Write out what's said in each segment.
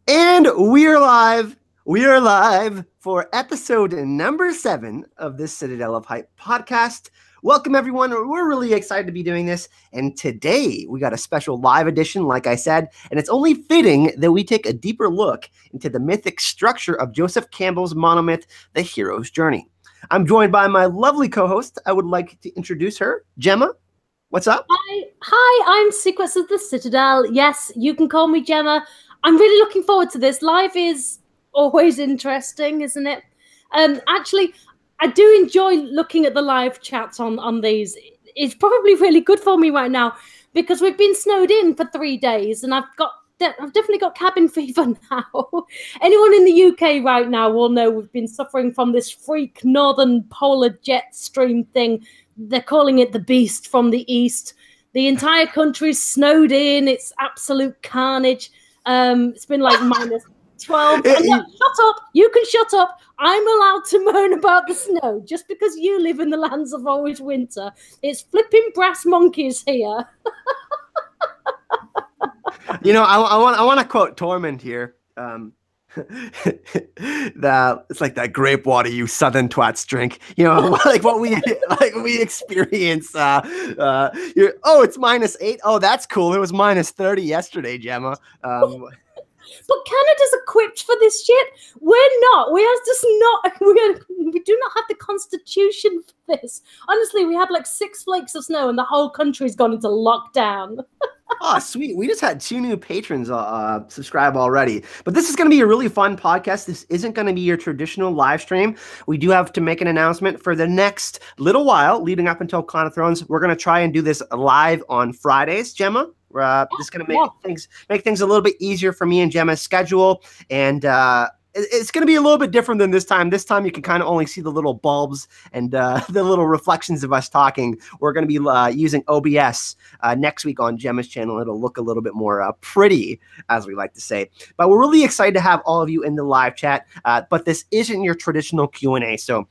And we are live. We are live for episode number 7 of this Citadel of Hype podcast. Welcome, everyone. We're really excited to be doing this. And today we got a special live edition, like I said, and it's only fitting that we take a deeper look into the mythic structure of Joseph Campbell's monomyth, The Hero's Journey. I'm joined by my lovely co-host. I would like to introduce her, Gemma. What's up? Hi, I'm Secrets of the Citadel. Yes, you can call me Gemma. I'm really looking forward to this. Live is always interesting, isn't it? Actually, I do enjoy looking at the live chats on these. It's probably really good for me right now because we've been snowed in for 3 days and I've definitely got cabin fever now. Anyone in the UK right now will know we've been suffering from this freak northern polar jet stream thing. They're calling it the beast from the east. The entire country's snowed in. It's absolute carnage. It's been like minus 12. Shut up. You can shut up. I'm allowed to moan about the snow just because you live in the lands of always winter. It's flipping brass monkeys here. You know, I want to quote Tormund here. It's like that grape water you southern twats drink. You know, like what we experience. It's -8. Oh, that's cool. It was -30 yesterday, Gemma. But Canada's equipped for this shit. We're not. We do not have the constitution for this. Honestly, we had like 6 flakes of snow and the whole country's gone into lockdown. Oh, sweet. We just had 2 new patrons subscribe already. But this is going to be a really fun podcast. This isn't going to be your traditional live stream. We do have to make an announcement for the next little while leading up until Con of Thrones. We're going to try and do this live on Fridays, Gemma. Just going to make things a little bit easier for me and Gemma's schedule. And it's going to be a little bit different than this time. This time you can kind of only see the little bulbs and the little reflections of us talking. We're going to be using OBS next week on Gemma's channel. It'll look a little bit more pretty, as we like to say. But we're really excited to have all of you in the live chat. But this isn't your traditional Q&A. So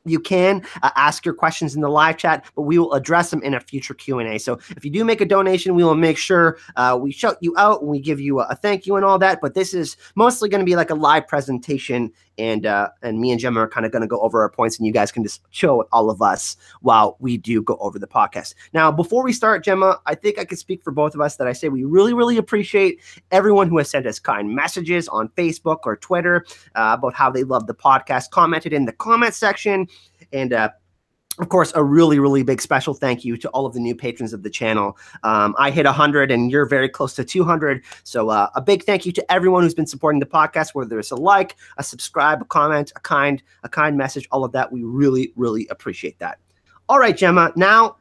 you can ask your questions in the live chat, but we will address them in a future Q&A. So if you do make a donation, we will make sure we shout you out and we give you a thank you and all that. But this is mostly going to be like a live presentation, and me and Gemma are kind of going to go over our points, and you guys can just chill with all of us while we do go over the podcast. Now, before we start, Gemma, I think I can speak for both of us that I say we really, really appreciate everyone who has sent us kind messages on Facebook or Twitter about how they love the podcast, commented in the comment section. And of course, a really, really big special thank you to all of the new patrons of the channel. I hit 100 and you're very close to 200. So a big thank you to everyone who's been supporting the podcast, whether it's a like, a subscribe, a comment, a kind message, all of that. We really, really appreciate that. All right, Gemma, now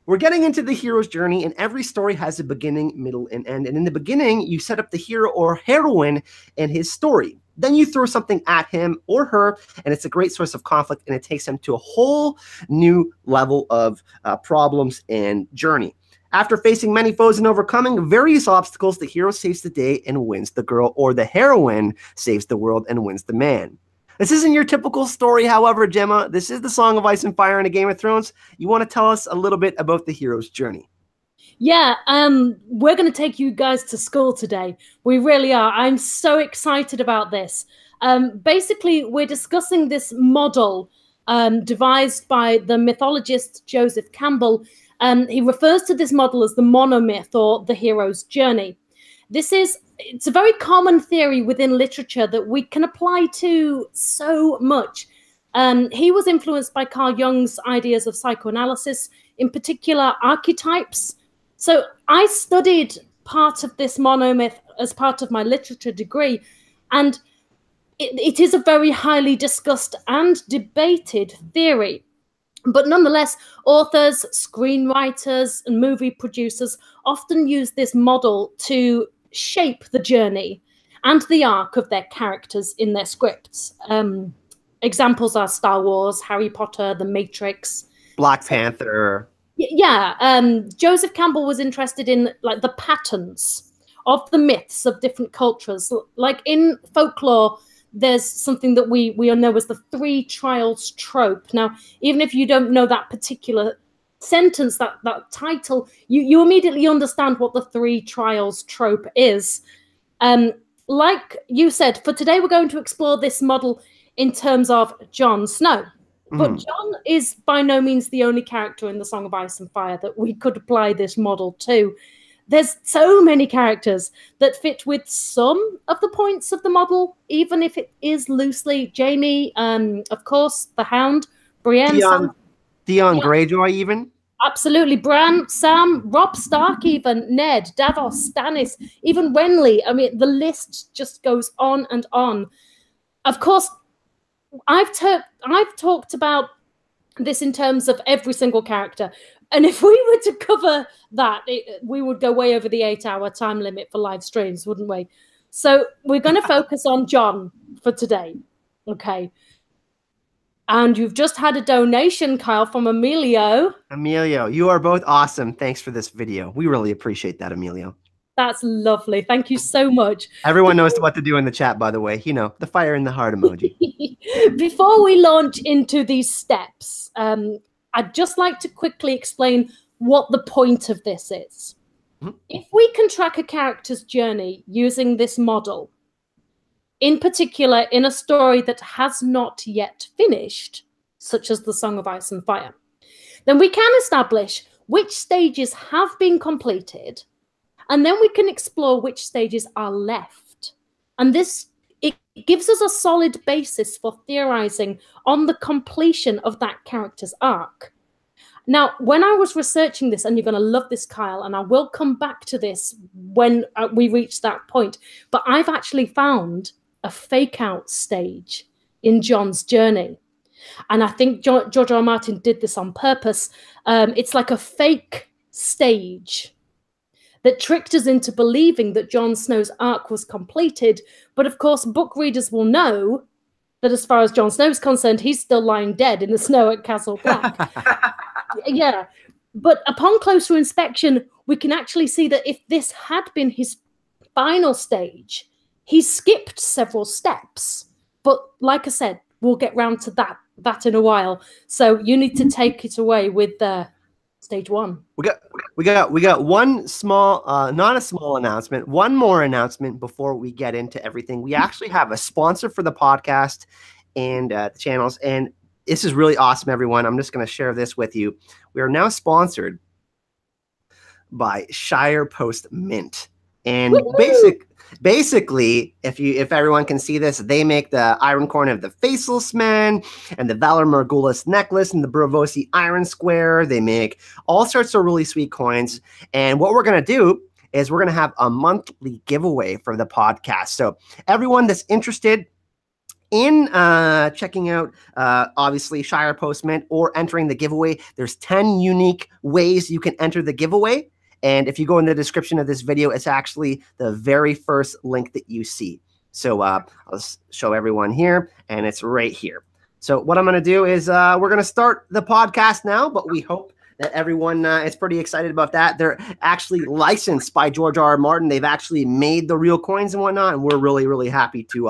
we're getting into the hero's journey, and every story has a beginning, middle, and end. And in the beginning, you set up the hero or heroine and his story. Then you throw something at him or her, and it's a great source of conflict, and it takes them to a whole new level of problems and journey. After facing many foes and overcoming various obstacles, the hero saves the day and wins the girl, or the heroine saves the world and wins the man. This isn't your typical story, however, Gemma. This is the Song of Ice and Fire in a Game of Thrones. You want to tell us a little bit about the hero's journey? Yeah, we're going to take you guys to school today. We really are. I'm so excited about this. Basically, we're discussing this model devised by the mythologist Joseph Campbell. He refers to this model as the monomyth, or the hero's journey. It's a very common theory within literature that we can apply to so much. He was influenced by Carl Jung's ideas of psychoanalysis, in particular archetypes. So I studied part of this monomyth as part of my literature degree, and it is a very highly discussed and debated theory. But nonetheless, authors, screenwriters, and movie producers often use this model to shape the journey and the arc of their characters in their scripts. Examples are Star Wars, Harry Potter, The Matrix, Black Panther. Yeah, Joseph Campbell was interested in like the patterns of the myths of different cultures. Like in folklore, there's something that we know as the 3 trials trope. Now, even if you don't know that particular sentence, that title, you immediately understand what the 3 trials trope is. Like you said, for today, we're going to explore this model in terms of Jon Snow. But Jon is by no means the only character in the Song of Ice and Fire that we could apply this model to. There's so many characters that fit with some of the points of the model, even if it is loosely. Jaime, of course, the Hound, Brienne, Theon Greyjoy, even. Absolutely. Bran, Sam, Robb Stark, even Ned, Davos, Stannis, even Renly. I mean, the list just goes on and on. Of course, I've talked about this in terms of every single character. And if we were to cover that, we would go way over the 8-hour time limit for live streams, wouldn't we? So we're going to focus on Jon for today. Okay. And you've just had a donation, Kyle, from Emilio. Emilio, you are both awesome. Thanks for this video. We really appreciate that, Emilio. That's lovely. Thank you so much. Everyone knows what to do in the chat, by the way. You know, the fire and the heart emoji. Before we launch into these steps, I'd just like to quickly explain what the point of this is. If we can track a character's journey using this model, in particular in a story that has not yet finished, such as the Song of Ice and Fire, then we can establish which stages have been completed, and then we can explore which stages are left. And it gives us a solid basis for theorizing on the completion of that character's arc. Now, when I was researching this, and you're going to love this, Kyle, and I will come back to this when we reach that point, but I've actually found a fake-out stage in Jon's journey. And I think George R.R. Martin did this on purpose. It's like a fake stage that tricked us into believing that Jon Snow's arc was completed. But of course, book readers will know that as far as Jon Snow is concerned, he's still lying dead in the snow at Castle Black. Yeah. But upon closer inspection, we can actually see that if this had been his final stage, he skipped several steps. But like I said, we'll get round to that in a while. So you need to take it away with stage one. We got one small, not a small announcement, one more announcement before we get into everything. We actually have a sponsor for the podcast and the channels, and this is really awesome, everyone. I'm just going to share this with you. We are now sponsored by Shire Post Mint, and basically, if everyone can see this, they make the Iron Corn of the Faceless Man and the Valor Morghulis necklace and the Bravosi Iron Square. They make all sorts of really sweet coins. And what we're going to do is we're going to have a monthly giveaway for the podcast. So everyone that's interested in checking out, obviously, Shire Post Mint or entering the giveaway, there's 10 unique ways you can enter the giveaway. And if you go in the description of this video, it's actually the very first link that you see. So I'll show everyone here, and it's right here. So what I'm going to do is we're going to start the podcast now, but we hope that everyone is pretty excited about that. They're actually licensed by George R.R. Martin. They've actually made the real coins and whatnot, and we're really, really happy to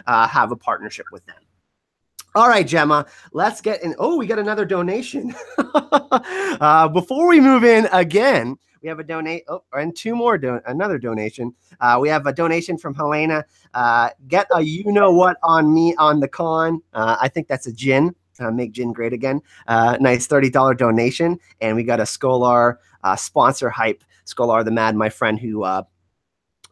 have a partnership with them. All right, Gemma, let's get in. Oh, we got another donation. Before we move in again, we have a donate. Oh, and two more. Another donation. We have a donation from Helena. Get a you-know-what on me on the con. I think that's a gin. Make gin great again. Nice $30 donation. And we got a Scholar sponsor hype. Scholar the Mad, my friend, who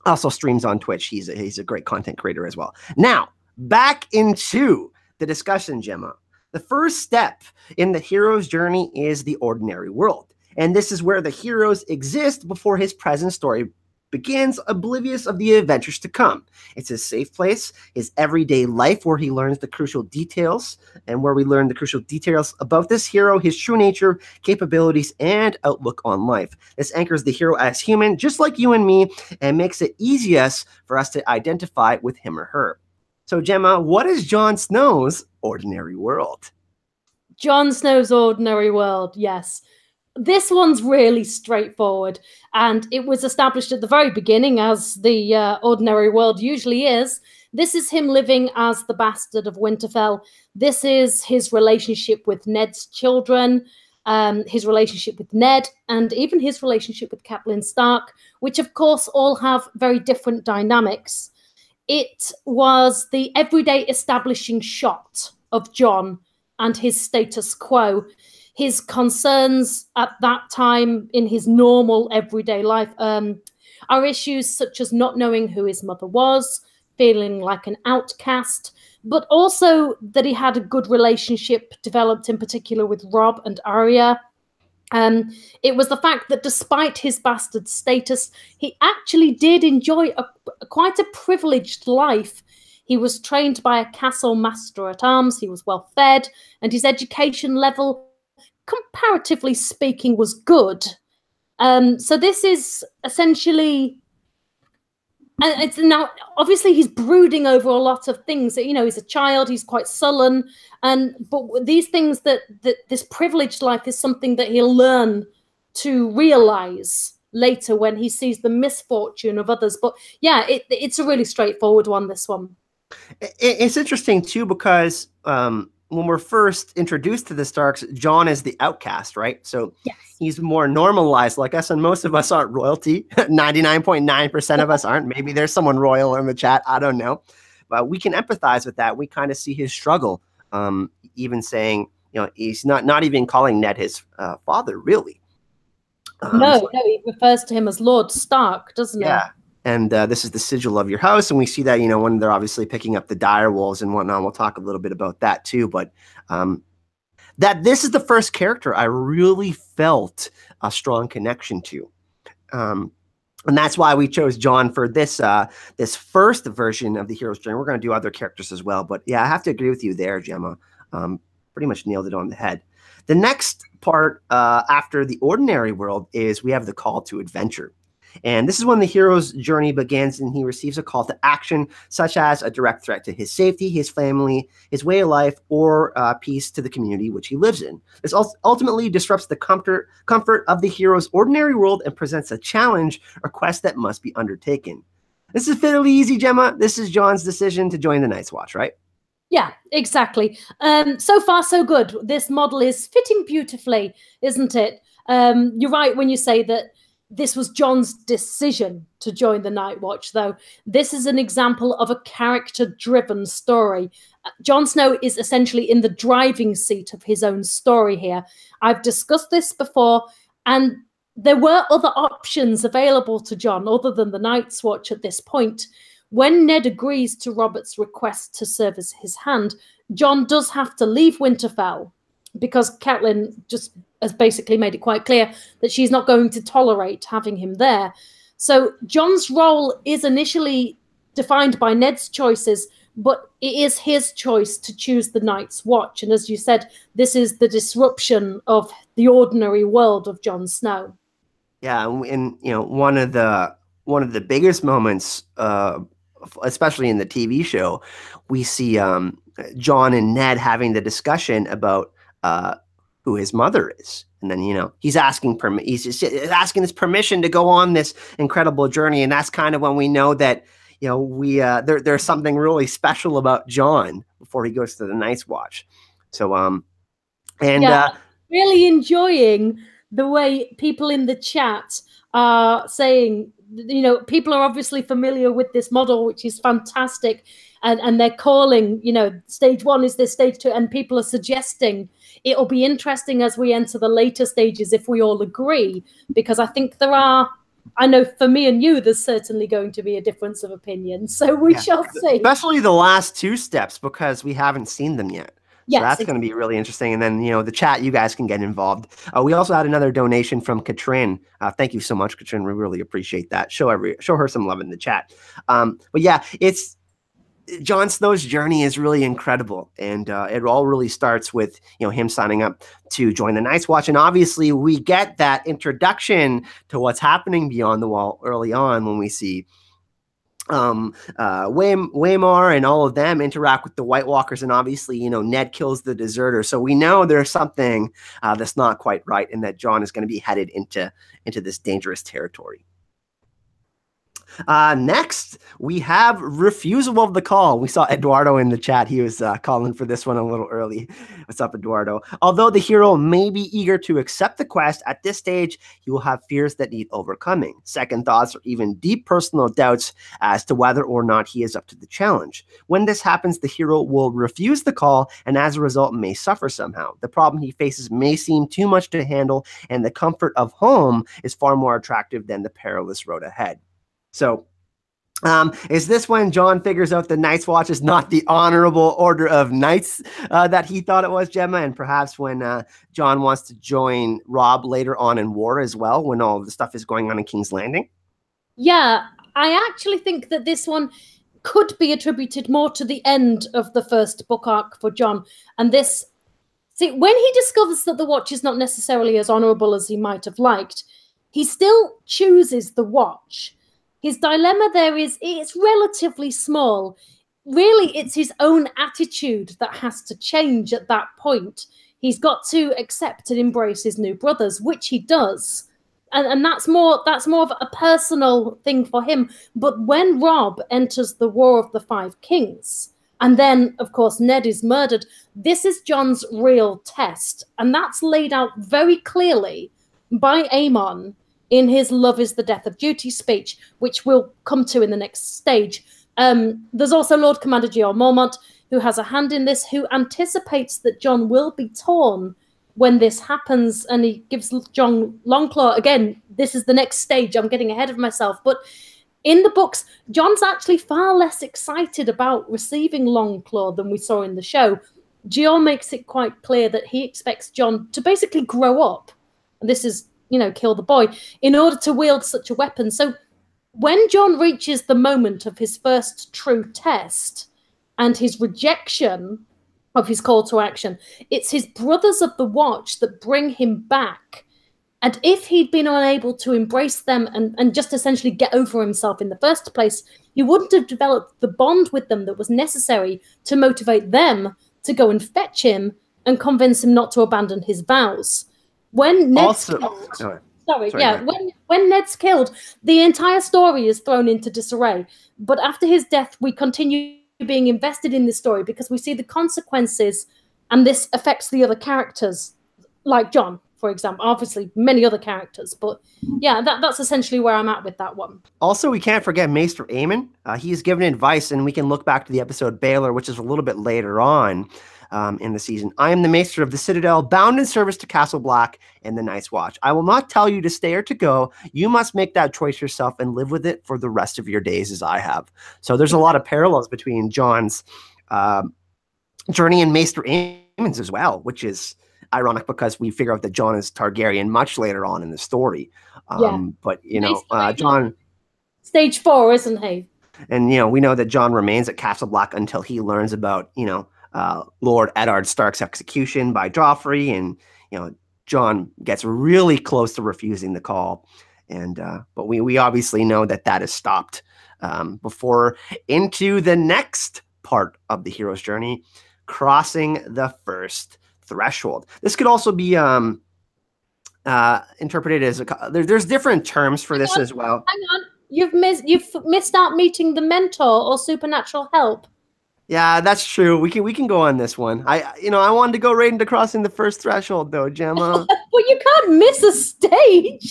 also streams on Twitch. He's a great content creator as well. Now, back into the discussion, Gemma. The first step in the hero's journey is the ordinary world. And this is where the heroes exist before his present story begins, oblivious of the adventures to come. It's his safe place, his everyday life, where he learns the crucial details, and where we learn the crucial details about this hero, his true nature, capabilities, and outlook on life. This anchors the hero as human, just like you and me, and makes it easiest for us to identify with him or her. So, Gemma, what is Jon Snow's ordinary world? Jon Snow's ordinary world, yes. This one's really straightforward, and it was established at the very beginning, as the ordinary world usually is. This is him living as the bastard of Winterfell. This is his relationship with Ned's children. his relationship with Ned, and even his relationship with Catelyn Stark, which of course all have very different dynamics. It was the everyday establishing shot of Jon and his status quo, his concerns at that time in his normal everyday life are issues such as not knowing who his mother was, feeling like an outcast, but also that he had a good relationship developed in particular with Robb and Arya. It was the fact that despite his bastard status, he actually did enjoy quite a privileged life. He was trained by a castle master at arms, he was well fed, and his education level, comparatively speaking, was good. So this is essentially... And it's now obviously he's brooding over a lot of things. You know, he's a child, he's quite sullen, but these things that this privileged life is something that he'll learn to realize later when he sees the misfortune of others. But yeah, it's a really straightforward one, this one. It's interesting too, because when we're first introduced to the Starks, Jon is the outcast, right? So yes, he's more normalized like us, and most of us aren't royalty. 99.9% of us aren't. Maybe there's someone royal in the chat, I don't know. But we can empathize with that. We kind of see his struggle, even saying, you know, he's not even calling Ned his father, really. No, he refers to him as Lord Stark, doesn't he? Yeah. And this is the sigil of your house. And we see that, you know, when they're obviously picking up the dire wolves and whatnot. We'll talk a little bit about that too. But that this is the first character I really felt a strong connection to. And that's why we chose Jon for this this first version of the hero's journey. We're going to do other characters as well. But yeah, I have to agree with you there, Gemma. Pretty much nailed it on the head. The next part after the ordinary world is we have the call to adventure. And this is when the hero's journey begins and he receives a call to action, such as a direct threat to his safety, his family, his way of life, or peace to the community which he lives in. This ultimately disrupts the comfort of the hero's ordinary world and presents a challenge or quest that must be undertaken. This is fairly easy, Gemma. This is Jon's decision to join the Night's Watch, right? Yeah, exactly. So far, so good. This model is fitting beautifully, isn't it? You're right when you say that this was Jon's decision to join the Night Watch, though. This is an example of a character-driven story. Jon Snow is essentially in the driving seat of his own story here. I've discussed this before, and there were other options available to Jon other than the Night's Watch at this point. When Ned agrees to Robert's request to serve as his hand, Jon does have to leave Winterfell because Catelyn just has basically made it quite clear that she's not going to tolerate having him there. So Jon's role is initially defined by Ned's choices, but it is his choice to choose the Night's Watch. And as you said, this is the disruption of the ordinary world of Jon Snow. Yeah, and you know, one of the biggest moments, especially in the TV show, we see Jon and Ned having the discussion about who his mother is, and then, you know, he's asking he's just asking his permission to go on this incredible journey, and that's kind of when we know that, you know, there's something really special about Jon before he goes to the Night's Watch. So really enjoying the way people in the chat are saying, you know, people are obviously familiar with this model, which is fantastic, and they're calling, you know, stage 1 is this, stage 2, and people are suggesting it'll be interesting as we enter the later stages if we all agree, because I think there are, I know for me and you, there's certainly going to be a difference of opinion, so we shall see. Especially the last 2 steps, because we haven't seen them yet. So that's going to be really interesting. And then, you know, the chat, you guys can get involved. We also had another donation from Katrin. Thank you so much, Katrin. We really appreciate that. Show her some love in the chat. But yeah, Jon Snow's journey is really incredible. And it all really starts with, you know, him signing up to join the Night's Watch. And obviously we get that introduction to what's happening beyond the wall early on when we see Waymar and all of them interact with the White Walkers, and obviously, you know, Ned kills the deserter, so we know there's something that's not quite right, and that Jon is going to be headed into this dangerous territory. Next, we have Refusal of the Call. We saw Eduardo in the chat. He was calling for this one a little early. What's up, Eduardo? Although the hero may be eager to accept the quest, at this stage, he will have fears that need overcoming, second thoughts, or even deep personal doubts as to whether or not he is up to the challenge. When this happens, the hero will refuse the call and as a result may suffer somehow. The problem he faces may seem too much to handle, and the comfort of home is far more attractive than the perilous road ahead. So, is this when John figures out the Night's Watch is not the honorable order of knights that he thought it was, Gemma? And perhaps when John wants to join Rob later on in war as well, when all the stuff is going on in King's Landing? Yeah, I actually think that this one could be attributed more to the end of the first book arc for John. And this, see, when he discovers that the watch is not necessarily as honorable as he might have liked, he still chooses the watch. His dilemma there is, it's relatively small. Really, it's his own attitude that has to change at that point. He's got to accept and embrace his new brothers, which he does. And that's more of a personal thing for him. But when Rob enters the War of the Five Kings, and then, of course, Ned is murdered, this is John's real test. And that's laid out very clearly by Aemon in his Love is the Death of Duty speech, which we'll come to in the next stage. There's also Lord Commander Jeor Mormont, who has a hand in this, who anticipates that John will be torn when this happens, and he gives John Longclaw, again, this is the next stage, I'm getting ahead of myself, but in the books, John's actually far less excited about receiving Longclaw than we saw in the show. Jeor makes it quite clear that he expects John to basically grow up, and this is, you know, kill the boy, in order to wield such a weapon. So when John reaches the moment of his first true test and his rejection of his call to action, it's his brothers of the watch that bring him back. And if he'd been unable to embrace them and just essentially get over himself in the first place, he wouldn't have developed the bond with them that was necessary to motivate them to go and fetch him and convince him not to abandon his vows. When Ned's killed, when Ned's killed, the entire story is thrown into disarray. But after his death, we continue being invested in this story because we see the consequences, and this affects the other characters, like John, for example. Obviously, many other characters, but yeah, that's essentially where I'm at with that one. Also, we can't forget Maester Aemon. He's given advice, and we can look back to the episode Baylor, which is a little bit later on in the season. I am the Maester of the Citadel, bound in service to Castle Black and the Night's Watch. I will not tell you to stay or to go. You must make that choice yourself and live with it for the rest of your days as I have. So there's a lot of parallels between John's journey and Maester Aemon's as well, which is ironic because we figure out that John is Targaryen much later on in the story. But, you know, John... Stage 4, isn't he? And, you know, we know that John remains at Castle Black until he learns about, you know, Lord Eddard Stark's execution by Joffrey, and you know John gets really close to refusing the call, and but we obviously know that is stopped before into the next part of the hero's journey, crossing the first threshold. This could also be interpreted as there's different terms for this as well. Hang on, you've missed out meeting the mentor or supernatural help. Yeah, that's true. We can go on this one. I wanted to go right into crossing the first threshold though, Gemma. Well, you can't miss a stage.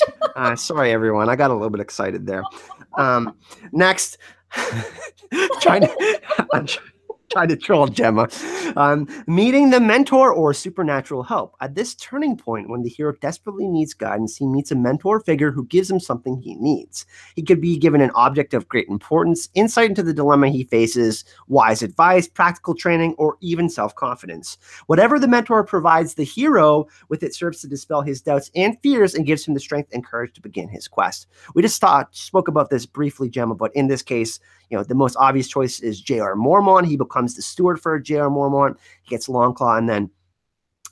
Sorry, everyone. I got a little bit excited there. Next, trying to troll Gemma. Meeting the mentor or supernatural help. At this turning point, when the hero desperately needs guidance, he meets a mentor figure who gives him something he needs. He could be given an object of great importance, insight into the dilemma he faces, wise advice, practical training, or even self-confidence. Whatever the mentor provides the hero with, it serves to dispel his doubts and fears and gives him the strength and courage to begin his quest. We just spoke about this briefly, Gemma, but in this case, you know, the most obvious choice is Jeor Mormont. He becomes the steward for Jeor Mormont. He gets Longclaw, and then,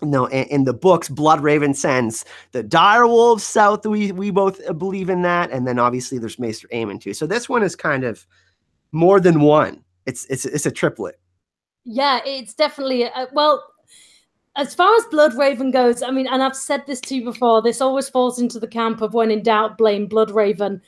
you know, in the books, Bloodraven sends the direwolves south. We both believe in that, and then obviously there's Maester Aemon too. So this one is kind of more than one. It's a triplet. Yeah, it's definitely well. As far as Bloodraven goes, I mean, and I've said this to you before, this always falls into the camp of when in doubt, blame Bloodraven.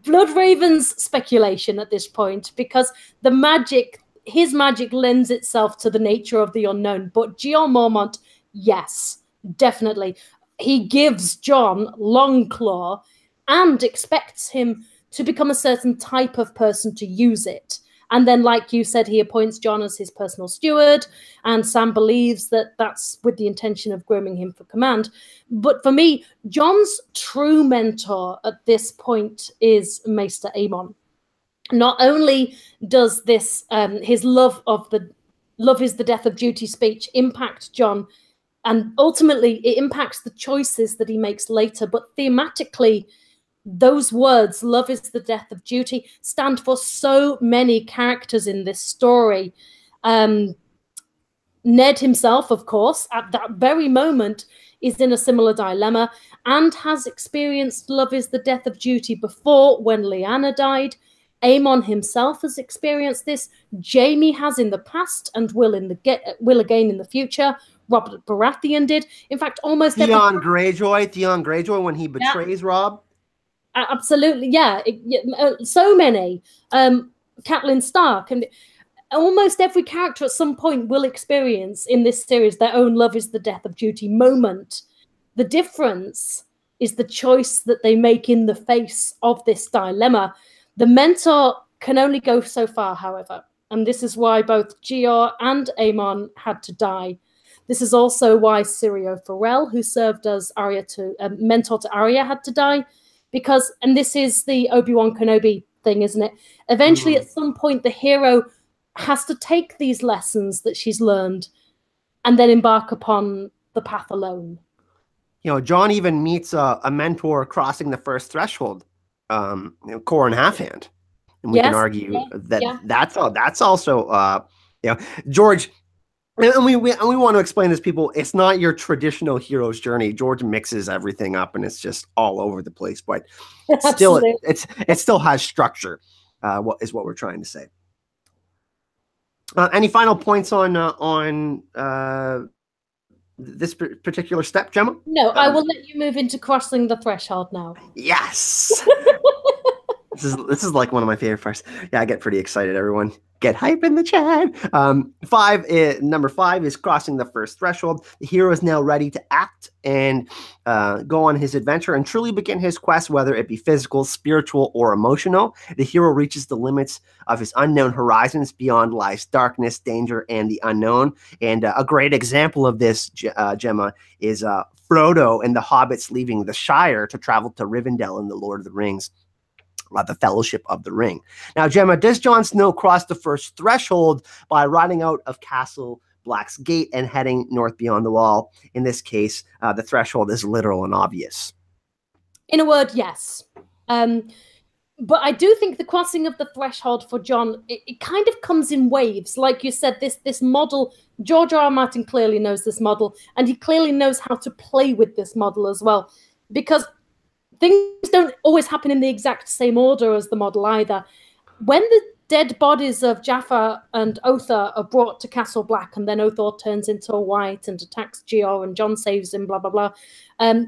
Bloodraven's speculation at this point, because the magic, his magic lends itself to the nature of the unknown. But Jeor Mormont, yes, definitely. He gives Jon Longclaw and expects him to become a certain type of person to use it. And then, like you said, he appoints Jon as his personal steward, and Sam believes that that's with the intention of grooming him for command. But for me, Jon's true mentor at this point is Maester Aemon. Not only does this his love is the death of duty speech impact Jon, and ultimately it impacts the choices that he makes later, but thematically, those words, love is the death of duty, stand for so many characters in this story. Ned himself, of course, at that very moment, is in a similar dilemma and has experienced love is the death of duty before, when Lyanna died. Aemon himself has experienced this. Jaime has in the past and will again in the future. Robert Baratheon did. In fact, almost Theon Greyjoy when he betrays Robb. Absolutely, yeah. So many. Catelyn Stark, and almost every character at some point will experience in this series their own love is the death of duty moment. The difference is the choice that they make in the face of this dilemma. The mentor can only go so far, however, and this is why both Jeor and Aemon had to die. This is also why Syrio Forel, who served as mentor to Arya, had to die. Because, and this is the Obi-Wan Kenobi thing, isn't it? Eventually, at some point, the hero has to take these lessons that she's learned and then embark upon the path alone. You know, Jon even meets a mentor crossing the first threshold, Core and Halfhand. And we can argue that's also, George. And we want to explain this, people. It's not your traditional hero's journey. George mixes everything up, and it's just all over the place. But still, it still has structure. What we're trying to say. Any final points on this particular step, Gemma? No, I will let you move into crossing the threshold now. Yes. This is like one of my favorite parts. Yeah, I get pretty excited. Everyone, get hype in the chat. Number 5 is crossing the first threshold. The hero is now ready to act and go on his adventure and truly begin his quest, whether it be physical, spiritual, or emotional. The hero reaches the limits of his unknown horizons. Beyond lies darkness, danger, and the unknown. And a great example of this, Gemma, is Frodo and the hobbits leaving the Shire to travel to Rivendell in the Lord of the Rings. The Fellowship of the Ring. Now, Gemma, does Jon Snow cross the first threshold by riding out of Castle Black's Gate and heading north beyond the Wall? In this case, the threshold is literal and obvious. In a word, yes. But I do think the crossing of the threshold for Jon, it kind of comes in waves. Like you said, this model, George R. R. Martin clearly knows this model, and he clearly knows how to play with this model as well. Because things don't always happen in the exact same order as the model either. When the dead bodies of Jaffa and Otha are brought to Castle Black, and then Othor turns into a white and attacks Jeor, and Jon saves him, blah, blah, blah.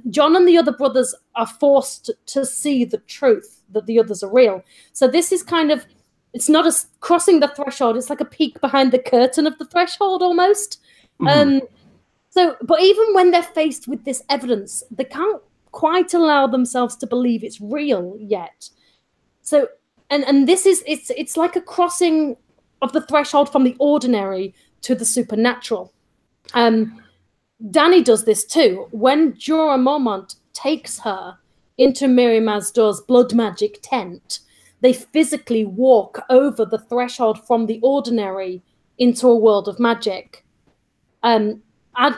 Jon and the other brothers are forced to see the truth, that the others are real. So this is kind of, it's not a crossing the threshold, it's like a peek behind the curtain of the threshold almost. But even when they're faced with this evidence, they can't quite allow themselves to believe it's real yet. So, and this is, it's like a crossing of the threshold from the ordinary to the supernatural. Dany does this too. When Jorah Mormont takes her into Mirri Maz Duur's blood magic tent, they physically walk over the threshold from the ordinary into a world of magic. And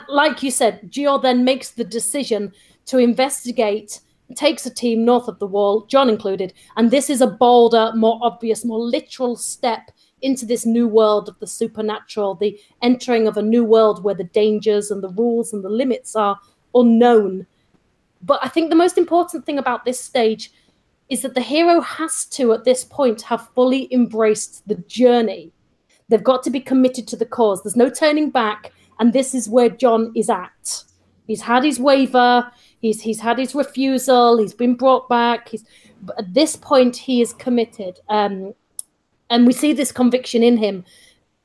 like you said, Jeor then makes the decision to investigate, takes a team north of the Wall, Jon included, and this is a bolder, more obvious, more literal step into this new world of the supernatural, the entering of a new world where the dangers and the rules and the limits are unknown. But I think the most important thing about this stage is that the hero has to, at this point, have fully embraced the journey. They've got to be committed to the cause. There's no turning back, and this is where Jon is at. He's had his waiver. He's had his refusal. He's been brought back. But at this point, he is committed, and we see this conviction in him.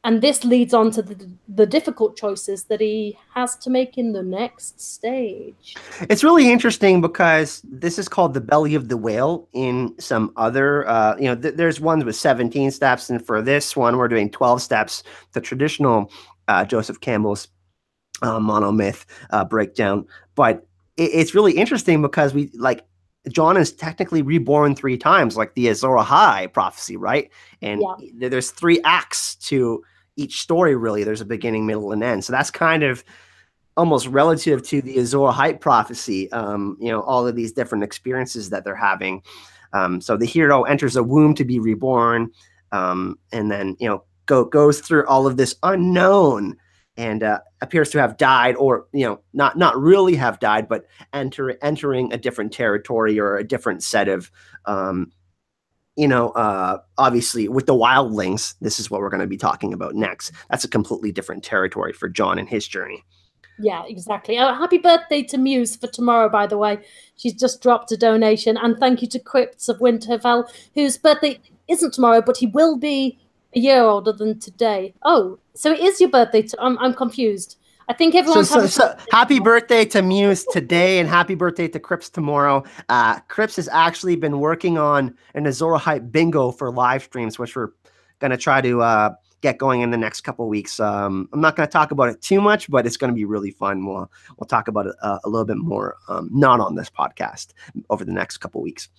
And this leads on to the difficult choices that he has to make in the next stage. It's really interesting because this is called the belly of the whale in some other, there's ones with 17 steps. And for this one, we're doing 12 steps, the traditional Joseph Campbell's monomyth breakdown. But it's really interesting because John is technically reborn 3 times, like the Azor Ahai prophecy, right? And there's 3 acts to each story, really. There's a beginning, middle, and end. So that's kind of almost relative to the Azor Ahai prophecy, all of these different experiences that they're having. So the hero enters a womb to be reborn, and then, goes through all of this unknown and appears to have died, or not really have died, but entering a different territory or a different set of obviously with the wildlings. This is what we're going to be talking about next. That's a completely different territory for John and his journey. Yeah, exactly. Happy birthday to Muse for tomorrow, by the way. She's just dropped a donation, and thank you to Crypts of Winterfell, whose birthday isn't tomorrow, but he will be a year older than today. Oh, so it is your birthday. I'm confused. I think everyone's so happy birthday to Muse today, and happy birthday to Crips tomorrow. Crips has actually been working on an Azor Ahai bingo for live streams, which we're going to try to get going in the next couple of weeks. I'm not going to talk about it too much, but it's going to be really fun. We'll talk about it a little bit more, not on this podcast, over the next couple of weeks.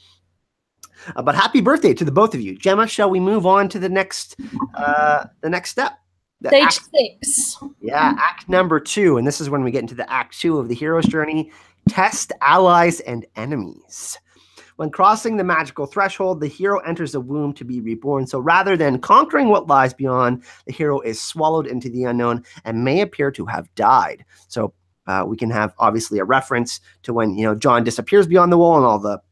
But happy birthday to the both of you. Gemma, shall we move on to the next step? Stage 6. Yeah, act number 2. And this is when we get into the act 2 of the hero's journey. Test allies and enemies. When crossing the magical threshold, the hero enters a womb to be reborn. So rather than conquering what lies beyond, the hero is swallowed into the unknown and may appear to have died. So we can have, obviously, a reference to when John disappears beyond the wall and all the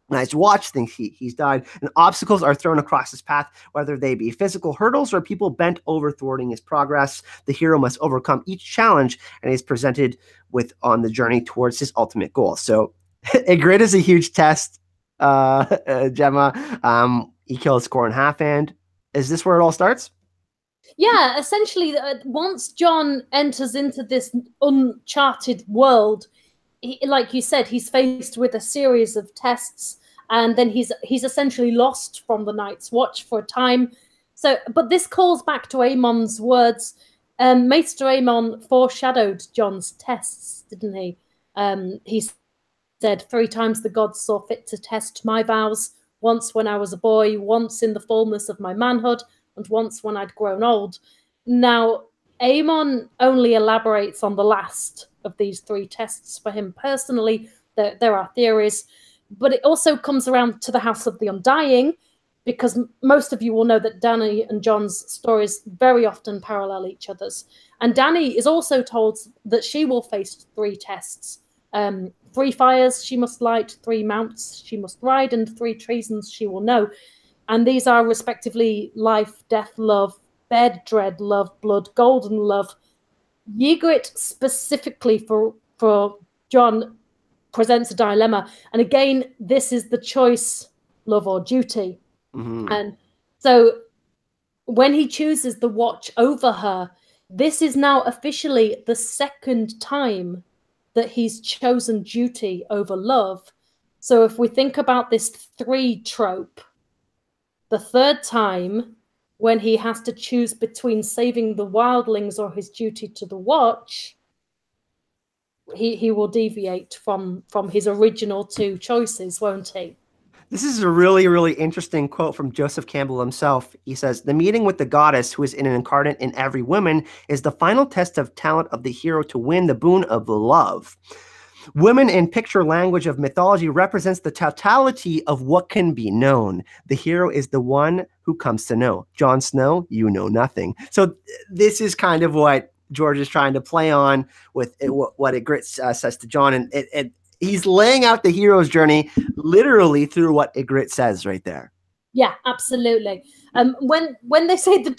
Night's Watch thinks he's died, and obstacles are thrown across his path, whether they be physical hurdles or people bent over thwarting his progress. The hero must overcome each challenge and is presented with on the journey towards his ultimate goal. So a grid is a huge test, Gemma. He kills Score in Half Hand. Is this where it all starts? Yeah, essentially, once John enters into this uncharted world, like you said, he's faced with a series of tests, and then he's essentially lost from the Night's Watch for a time. So, but this calls back to Aemon's words. Maester Aemon foreshadowed John's tests, didn't he? He said, 3 times the gods saw fit to test my vows, once when I was a boy, once in the fullness of my manhood, and once when I'd grown old. Now, Aemon only elaborates on the last of these 3 tests for him personally. There are theories, but it also comes around to the House of the Undying, because most of you will know that Dany and Jon's stories very often parallel each other's. And Dany is also told that she will face 3 tests. 3 fires she must light, 3 mounts she must ride, and 3 treasons she will know. And these are respectively life, death, love, bed, dread, love, blood, golden love. Ygritte specifically for Jon presents a dilemma. And again, this is the choice, love or duty. Mm-hmm. And so when he chooses the watch over her, this is now officially the 2nd time that he's chosen duty over love. So if we think about this 3 trope, the 3rd time, when he has to choose between saving the wildlings or his duty to the watch, he will deviate from his original 2 choices, won't he? This is a really, really interesting quote from Joseph Campbell himself. He says, "The meeting with the goddess, who is an incarnate in every woman, is the final test of talent of the hero to win the boon of love. Women in picture language of mythology represents the totality of what can be known. The hero is the one who comes to know. Jon Snow, you know nothing." So this is kind of what George is trying to play on with what Ygritte says to Jon. And he's laying out the hero's journey literally through what Ygritte says right there. Yeah, absolutely. When they say the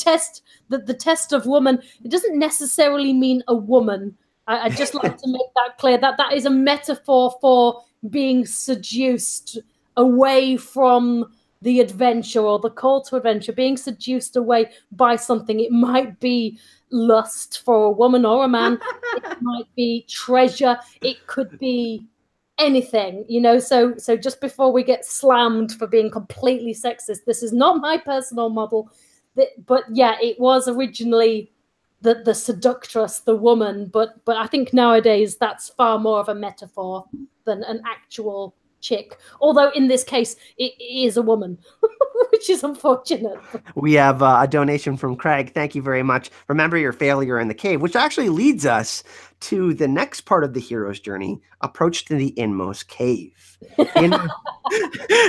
test of woman, it doesn't necessarily mean a woman. I'd just like to make that clear, that that is a metaphor for being seduced away from the adventure or the call to adventure, being seduced away by something. It might be lust for a woman or a man. It might be treasure. It could be anything, you know. So just before we get slammed for being completely sexist, this is not my personal model. But yeah, it was originally the seductress, the woman. But I think nowadays that's far more of a metaphor than an actual chick. Although in this case, it is a woman, which is unfortunate. We have a donation from Craig. Thank you very much. Remember your failure in the cave, which actually leads us to the next part of the hero's journey, approach to the inmost cave.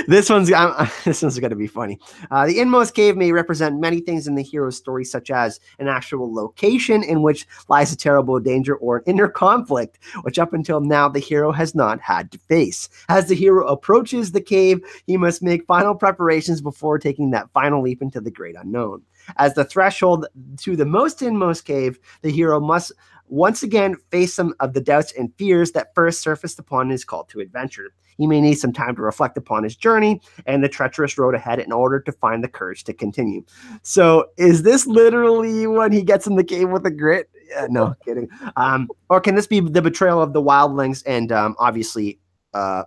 This one's going to be funny. The inmost cave may represent many things in the hero's story, such as an actual location in which lies a terrible danger or an inner conflict, which up until now the hero has not had to face. As the hero approaches the cave, he must make final preparations before taking that final leap into the great unknown. As the threshold to the most inmost cave, the hero must once again face some of the doubts and fears that first surfaced upon his call to adventure. He may need some time to reflect upon his journey and the treacherous road ahead in order to find the courage to continue. So is this literally when he gets in the cave with a grit? No, kidding. Or can this be the betrayal of the wildlings and obviously the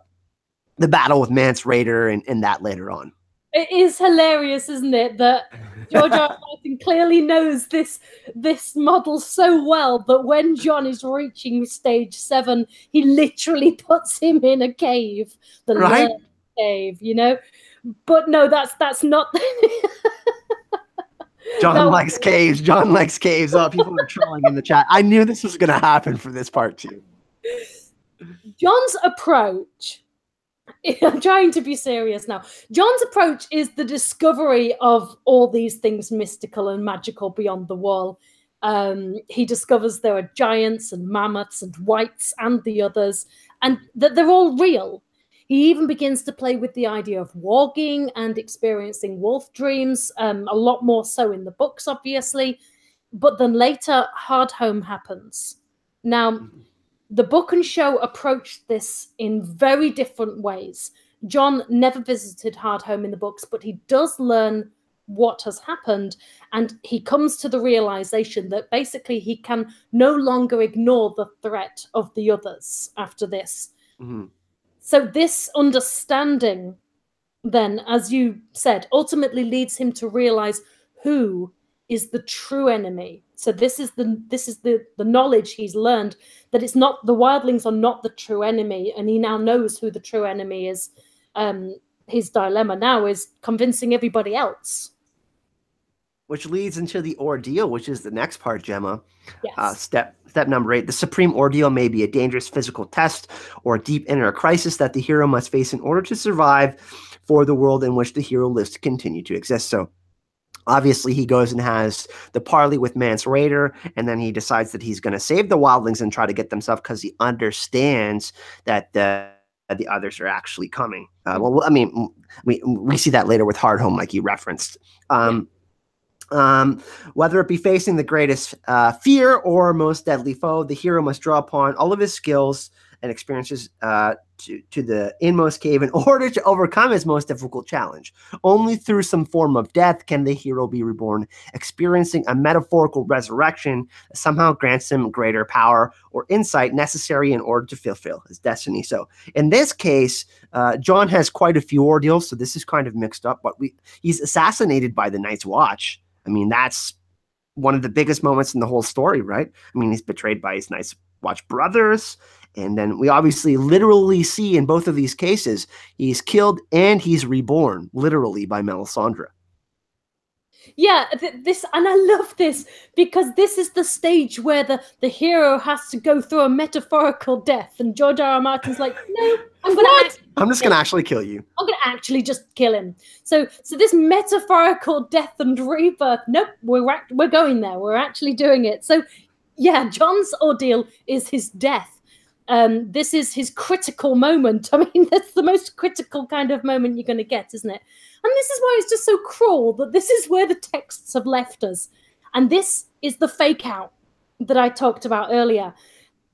battle with Mance Rayder and that later on? It is hilarious, isn't it, that George R. R. Martin clearly knows this model so well that when John is reaching stage 7, he literally puts him in a cave, the right? cave, you know. But no, that's not. John likes caves. John likes caves. Oh, people are trolling in the chat. I knew this was going to happen for this part too. John's approach. I'm trying to be serious now. John's approach is the discovery of all these things mystical and magical beyond the wall. He discovers there are giants and mammoths and wights and the others, and that they're all real. He even begins to play with the idea of warging and experiencing wolf dreams, a lot more so in the books, obviously. But then later, Hardhome happens. Now, the book and show approached this in very different ways. John never visited Hardhome in the books, but he does learn what has happened, and he comes to the realization that basically he can no longer ignore the threat of the others after this. Mm-hmm. So this understanding then, as you said, ultimately leads him to realize who is the true enemy. So this is the knowledge he's learned, that it's not, the wildlings are not the true enemy, and he now knows who the true enemy is. His dilemma now is convincing everybody else. Which leads into the ordeal, which is the next part, Gemma. Yes. Step number 8. The supreme ordeal may be a dangerous physical test or a deep inner crisis that the hero must face in order to survive for the world in which the hero lives to continue to exist. So obviously, he goes and has the parley with Mance Rayder, and then he decides that he's going to save the wildlings and try to get themselves, because he understands that the others are actually coming. Well, I mean, we see that later with Hardhome, like you referenced. Whether it be facing the greatest fear or most deadly foe, the hero must draw upon all of his skills and experiences to the inmost cave in order to overcome his most difficult challenge. Only through some form of death can the hero be reborn, experiencing a metaphorical resurrection that somehow grants him greater power or insight necessary in order to fulfill his destiny. So in this case, John has quite a few ordeals, so this is kind of mixed up, but he's assassinated by the Night's Watch. I mean, that's one of the biggest moments in the whole story, right? I mean, he's betrayed by his Night's Watch brothers. And then we obviously literally see in both of these cases, he's killed and he's reborn, literally, by Melisandre. Yeah, this, and I love this, because this is the stage where the hero has to go through a metaphorical death, and George R. R. Martin's like, no, I'm just gonna actually kill you. I'm gonna actually just kill him. So this metaphorical death and rebirth, nope, we're going there. We're actually doing it. So yeah, John's ordeal is his death. This is his critical moment. I mean, that's the most critical kind of moment you're going to get, isn't it? And this is why it's just so cruel that this is where the texts have left us. And this is the fake out that I talked about earlier.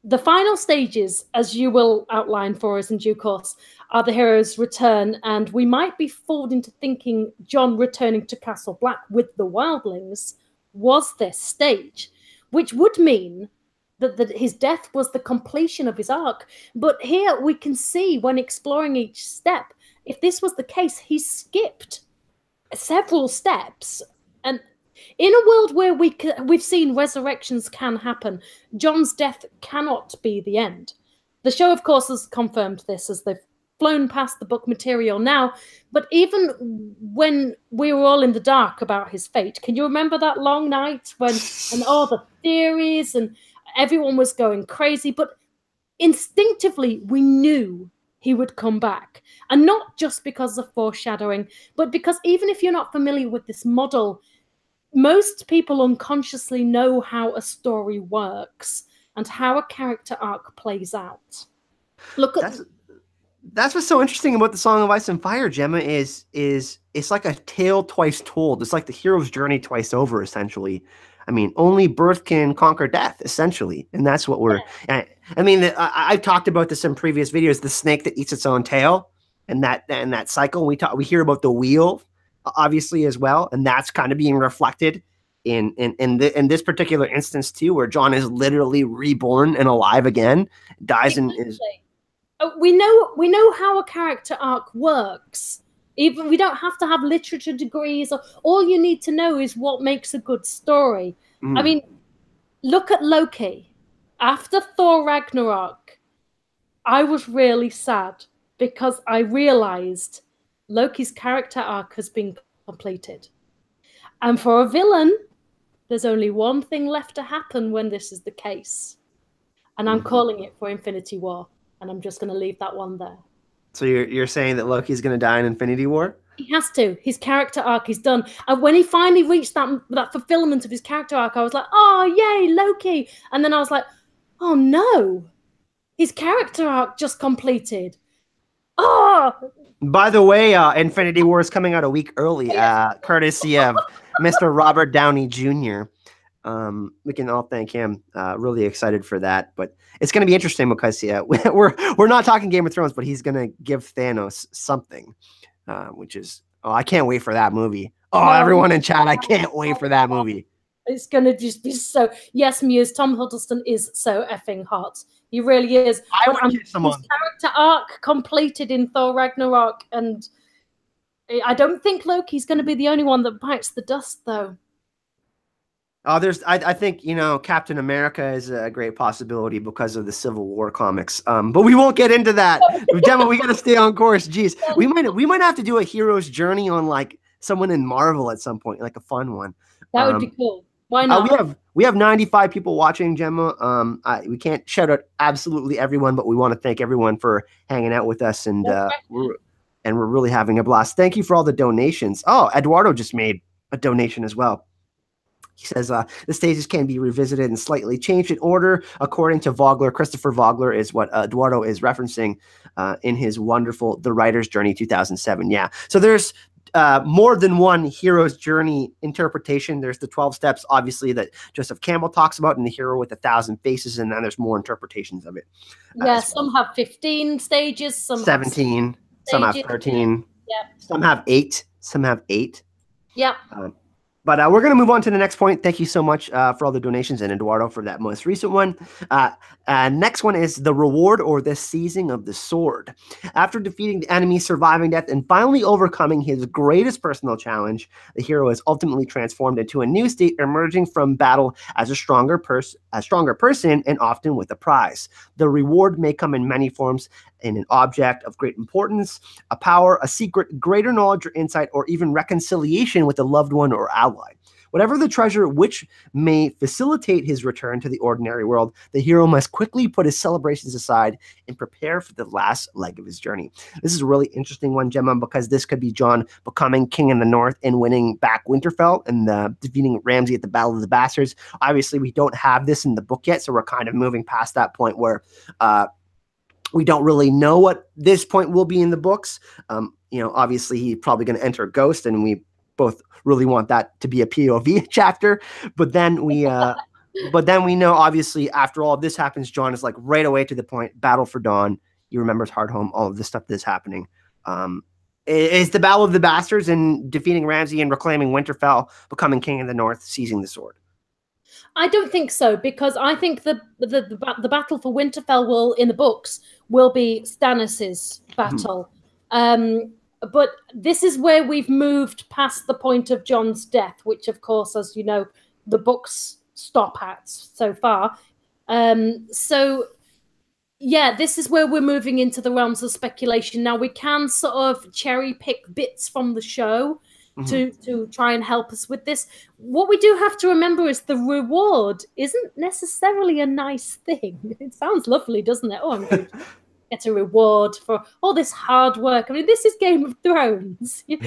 The final stages, as you will outline for us in due course, are the hero's return, and we might be fooled into thinking Jon returning to Castle Black with the wildlings was this stage, which would mean that his death was the completion of his arc. But here we can see, when exploring each step, if this was the case, he skipped several steps. And in a world where we've seen resurrections can happen, Jon's death cannot be the end. The show, of course, has confirmed this as they've flown past the book material now. But even when we were all in the dark about his fate, can you remember that long night and all the theories and everyone was going crazy? But instinctively, we knew he would come back. And not just because of foreshadowing, but because even if you're not familiar with this model, most people unconsciously know how a story works and how a character arc plays out. Look at that's what's so interesting about the Song of Ice and Fire, Gemma, is it's like a tale twice told. It's like the hero's journey twice over, essentially. I mean, only birth can conquer death, essentially, and that's what we're. I mean, I've talked about this in previous videos. The snake that eats its own tail, and that cycle. We hear about the wheel, obviously, as well, and that's kind of being reflected in this particular instance too, where Jon is literally reborn and alive again, dies and is. We know how a character arc works. Even we don't have to have literature degrees. All you need to know is what makes a good story. I mean, look at Loki. After Thor Ragnarok, I was really sad because I realized Loki's character arc has been completed. And for a villain, there's only one thing left to happen when this is the case. And I'm calling it for Infinity War. And I'm just going to leave that one there. So you're saying that Loki's going to die in Infinity War? He has to. His character arc is done. And when he finally reached that fulfillment of his character arc, I was like, oh, yay, Loki. And then I was like, oh, no. His character arc just completed. Oh! By the way, Infinity War is coming out a week early, courtesy of Mr. Robert Downey Jr. We can all thank him. Really excited for that, but it's going to be interesting because we're not talking Game of Thrones, but he's going to give Thanos something, which is I can't wait for that movie. Oh, everyone in chat, I can't wait for that movie. It's going to just be so. Yes, Muse, Tom Hiddleston is so effing hot. He really is. I would kiss him on. His character arc completed in Thor Ragnarok, and I don't think Loki's going to be the only one that bites the dust, though. Oh, I think, Captain America is a great possibility because of the Civil War comics. But we won't get into that. Gemma, we got to stay on course. Jeez, we might have to do a hero's journey on like someone in Marvel at some point, like a fun one. That would be cool. Why not? We have 95 people watching, Gemma. We can't shout out absolutely everyone, but we want to thank everyone for hanging out with us, and we're really having a blast. Thank you for all the donations. Oh, Eduardo just made a donation as well. He says the stages can be revisited and slightly changed in order according to Vogler. Christopher Vogler is what Eduardo is referencing in his wonderful The Writer's Journey 2007. Yeah, so there's more than one hero's journey interpretation. There's the 12 steps, obviously, that Joseph Campbell talks about in The Hero with 1,000 Faces, and then there's more interpretations of it. Yeah, some have 15 stages, some 17, some have 13, some have 8, some have 8. Yeah. But we're going to move on to the next point. Thank you so much for all the donations, and Eduardo for that most recent one. Next one is the reward or the seizing of the sword. After defeating the enemy, surviving death, and finally overcoming his greatest personal challenge, the hero is ultimately transformed into a new state, emerging from battle as a stronger person, and often with a prize. The reward may come in many forms: in an object of great importance, a power, a secret, greater knowledge or insight, or even reconciliation with a loved one or ally. Whatever the treasure which may facilitate his return to the ordinary world, the hero must quickly put his celebrations aside and prepare for the last leg of his journey. This is a really interesting one, Gemma, because this could be Jon becoming king in the north and winning back Winterfell and defeating Ramsay at the Battle of the Bastards. Obviously, we don't have this in the book yet, so we're kind of moving past that point where we don't really know what this point will be in the books. Obviously, he's probably going to enter Ghost, and we both really want that to be a POV chapter. But then we But then we know, obviously, after all of this happens, John is like right away to the point. Battle for Dawn. He remembers Hardhome. All of this stuff that is happening. Is the Battle of the Bastards and defeating Ramsay and reclaiming Winterfell, becoming king of the North, seizing the sword? I don't think so, because I think the battle for Winterfell will, in the books, will be Stannis's battle. But this is where we've moved past the point of Jon's death, which, of course, as you know, the books stop at so far. So, yeah, this is where we're moving into the realms of speculation. Now, we can sort of cherry pick bits from the show to try and help us with this. What we do have to remember is the reward isn't necessarily a nice thing. It sounds lovely, doesn't it? Oh, I'm going to get a reward for all this hard work. I mean, this is Game of Thrones. You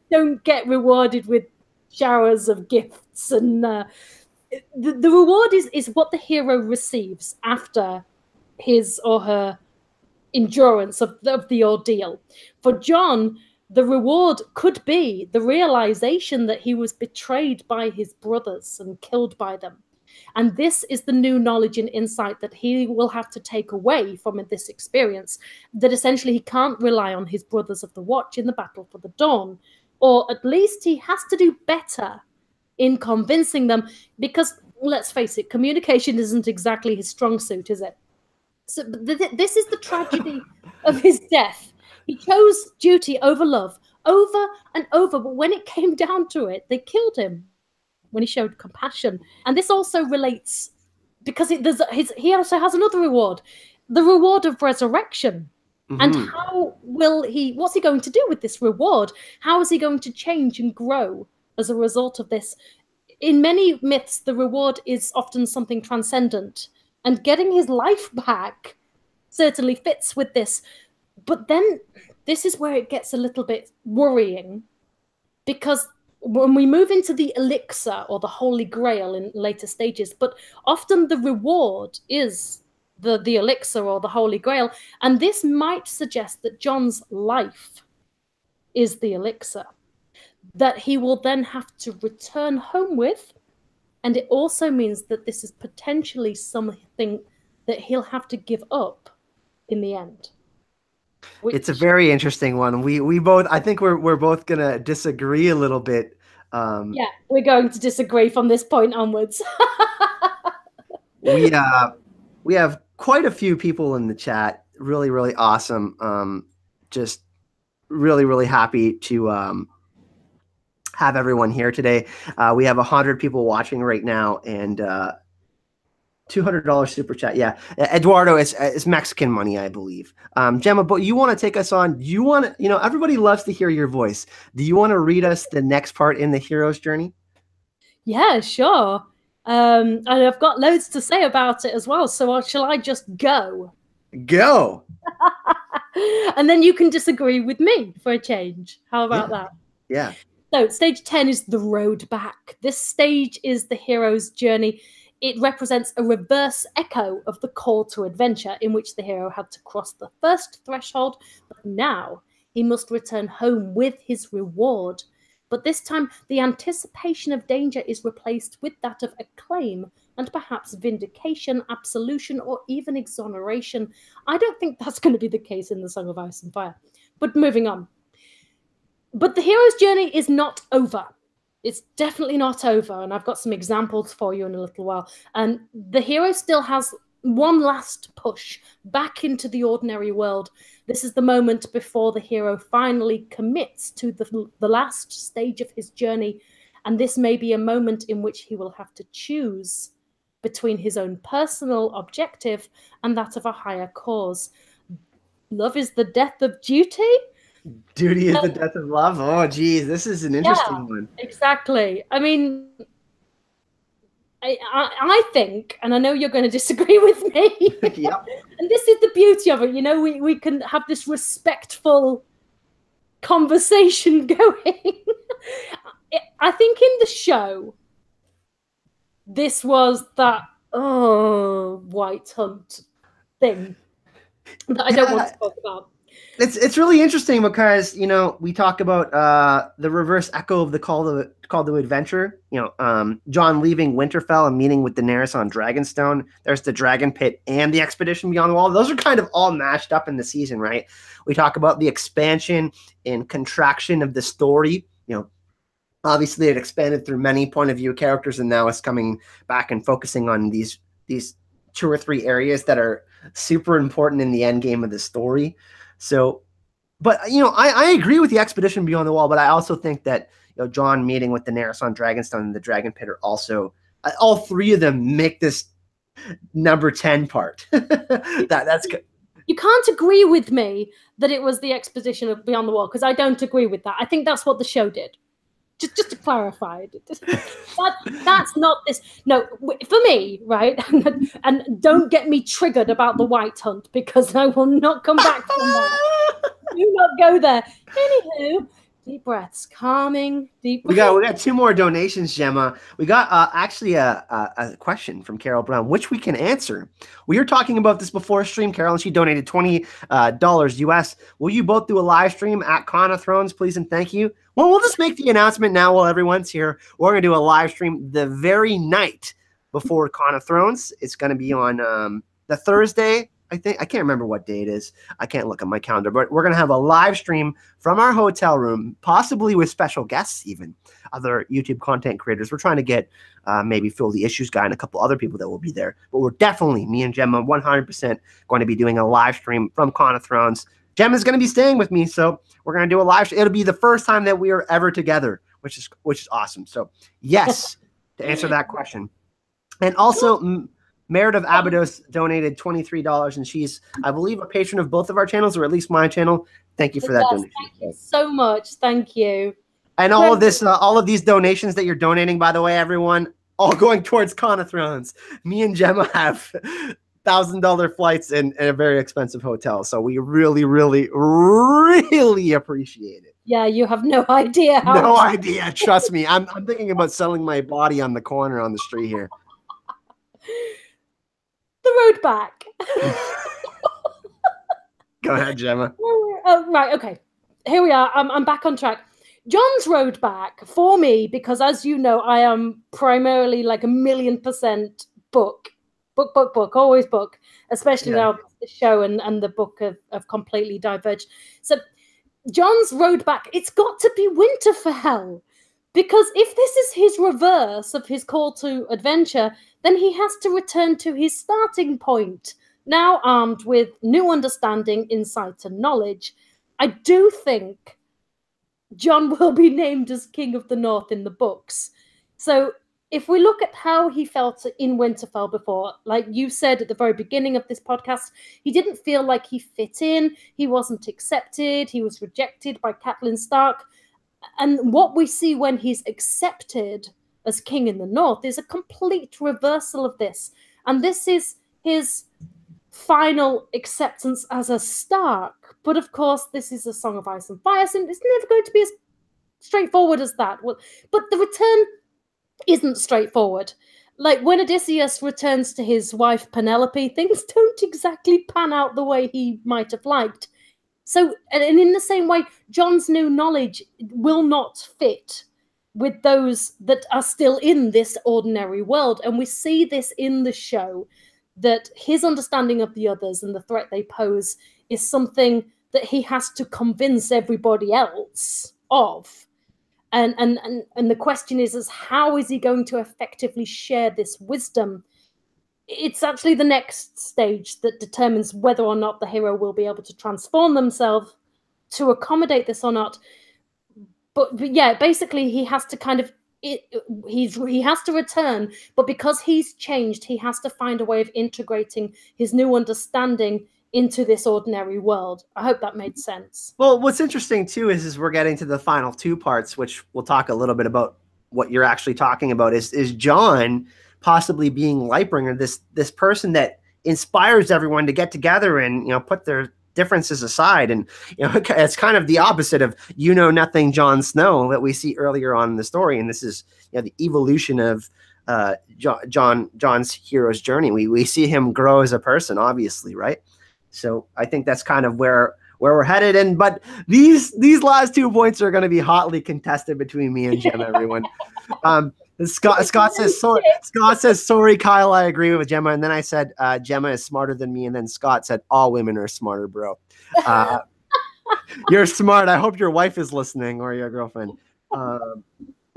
don't get rewarded with showers of gifts. And the reward is what the hero receives after his or her endurance of the ordeal. For Jon, the reward could be the realization that he was betrayed by his brothers and killed by them. And this is the new knowledge and insight that he will have to take away from this experience, that essentially he can't rely on his brothers of the Watch in the battle for the Dawn, or at least he has to do better in convincing them, because let's face it, communication isn't exactly his strong suit, is it? So this is the tragedy of his death. He chose duty over love, over and over, but when it came down to it, they killed him when he showed compassion. And this also relates, because he also has another reward, the reward of resurrection. And what's he going to do with this reward? How is he going to change and grow as a result of this? In many myths, the reward is often something transcendent, and getting his life back certainly fits with this. But then this is where it gets a little bit worrying, because when we move into the elixir or the Holy Grail in later stages, but often the reward is the elixir or the Holy Grail, and this might suggest that Jon's life is the elixir that he will then have to return home with, and it also means that this is potentially something that he'll have to give up in the end. It's a very interesting one. We both, I think we're both gonna disagree a little bit. Yeah, we're going to disagree from this point onwards. we have quite a few people in the chat. Really, really awesome. Just really happy to have everyone here today. We have 100 people watching right now, and $200 super chat. Yeah, Eduardo is Mexican money, I believe. Gemma, but you want to take us on? You want to, everybody loves to hear your voice. Do you want to read us the next part in the hero's journey? Yeah, sure. And I've got loads to say about it as well. So shall I just go? Go. And then you can disagree with me for a change. How about that? Yeah. So stage 10 is the road back. This stage is the hero's journey. It represents a reverse echo of the call to adventure, in which the hero had to cross the first threshold, but now he must return home with his reward. But this time, the anticipation of danger is replaced with that of acclaim and perhaps vindication, absolution, or even exoneration. I don't think that's going to be the case in the Song of Ice and Fire. But moving on. But the hero's journey is not over. It's definitely not over, and I've got some examples for you in a little while. And the hero still has one last push back into the ordinary world. This is the moment before the hero finally commits to the last stage of his journey, and this may be a moment in which he will have to choose between his own personal objective and that of a higher cause. Love is the death of duty. Duty is the death of love. Oh, geez, this is an interesting one. Exactly. I mean, I think, and I know you're going to disagree with me. Yep. And this is the beauty of it. We can have this respectful conversation going. I think in the show, this was that white hunt thing that I don't want to talk about. It's really interesting because we talk about the reverse echo of the call to adventure. John leaving Winterfell and meeting with Daenerys on Dragonstone. There's the Dragon Pit and the Expedition Beyond the Wall. Those are kind of all mashed up in the season, right? We talk about the expansion and contraction of the story. Obviously it expanded through many point of view characters, and now it's coming back and focusing on these 2 or 3 areas that are super important in the end game of the story. So, but I agree with the Expedition Beyond the Wall, but I also think that John meeting with Daenerys on Dragonstone and the Dragon Pit are also all 3 of them make this number 10 part. That's good. You can't agree with me that it was the Expedition of Beyond the Wall, because I don't agree with that. I think that's what the show did. Just to clarify, that's not this. No, for me, right? And don't get me triggered about the White Hunt, because I will not come back from that. Do not go there. Anywho, deep breaths, calming, deep breaths. We got 2 more donations, Gemma. We got actually a question from Carol Brown, which we can answer. We were talking about this before stream, Carol, and she donated $20 US. Will you both do a live stream at Con of Thrones, please and thank you? Well, we'll just make the announcement now while everyone's here. We're going to do a live stream the very night before Con of Thrones. It's going to be on the Thursday. I can't remember what day it is. I can't look at my calendar, but we're going to have a live stream from our hotel room, possibly with special guests, even other YouTube content creators. We're trying to get maybe Phil the Issues guy and a couple other people that will be there. But we're definitely, me and Gemma, 100% going to be doing a live stream from Con of Thrones. Gemma's going to be staying with me, so we're going to do a live stream. It'll be the first time that we are ever together, which is awesome. So yes, to answer that question. And also, Meredith Abados donated $23, and she's, I believe, a patron of both of our channels, or at least my channel. Thank you for that donation. Thank you so much. Thank you. And all of these donations that you're donating, by the way, everyone, all going towards Con of Thrones. Me and Gemma have $1,000 flights and a very expensive hotel, so we really, really, really appreciate it. Yeah, you have no idea how. No idea. Trust me, I'm thinking about selling my body on the corner on the street here. The road back. Go ahead, Gemma. Oh, right, okay. Here we are. I'm back on track. John's road back for me, because as you know, I am primarily like 1,000,000% book, always book, especially now the show and the book have completely diverged. So John's road back, it's got to be Winterfell, because if this is his reverse of his call to adventure, then he has to return to his starting point, now armed with new understanding, insight, and knowledge. I do think John will be named as King of the North in the books. So if we look at how he felt in Winterfell before, like you said at the very beginning of this podcast, he didn't feel like he fit in, he wasn't accepted, he was rejected by Catelyn Stark. And what we see when he's accepted as king in the North is a complete reversal of this. And this is his final acceptance as a Stark. But of course, this is a Song of Ice and Fire, so it's never going to be as straightforward as that. But the return isn't straightforward. Like when Odysseus returns to his wife Penelope, things don't exactly pan out the way he might have liked. So, and in the same way, John's new knowledge will not fit with those that are still in this ordinary world. And we see this in the show, that his understanding of the others and the threat they pose is something that he has to convince everybody else of. And the question is how is he going to effectively share this wisdom? It's actually the next stage that determines whether or not the hero will be able to transform themselves to accommodate this or not. But yeah, basically he has to kind of, he has to return, but because he's changed, he has to find a way of integrating his new understanding into this ordinary world. I hope that made sense. Well, what's interesting too is we're getting to the final 2 parts, which we'll talk a little bit about what you're actually talking about, is John possibly being Lightbringer, this person that inspires everyone to get together and, put their differences aside. And, it's kind of the opposite of nothing Jon Snow that we see earlier on in the story. And this is, the evolution of John's hero's journey. We see him grow as a person, obviously, right? So I think that's kind of where where we're headed. And but these last 2 points are going to be hotly contested between me and Gemma. Everyone. Scott says sorry, Kyle. I agree with Gemma. And then I said Gemma is smarter than me. And then Scott said all women are smarter, bro. You're smart. I hope your wife is listening, or your girlfriend.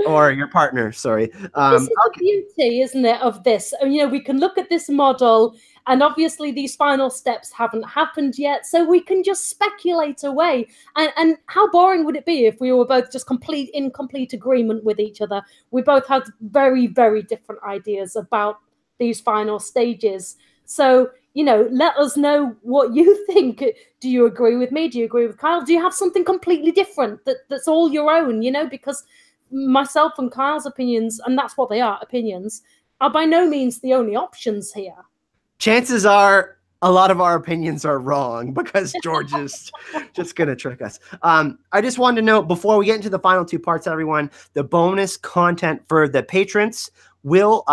Or your partner, sorry. This is the beauty, isn't it, of this? We can look at this model, and obviously these final steps haven't happened yet, so we can just speculate away. And how boring would it be if we were both just in complete agreement with each other? We both had very, very different ideas about these final stages. So, let us know what you think. Do you agree with me? Do you agree with Kyle? Do you have something completely different that's all your own, because myself and Kyle's opinions, and that's what they are, opinions, are by no means the only options here. Chances are a lot of our opinions are wrong because George is just going to trick us. I just wanted to note before we get into the final 2 parts, everyone, the bonus content for the patrons will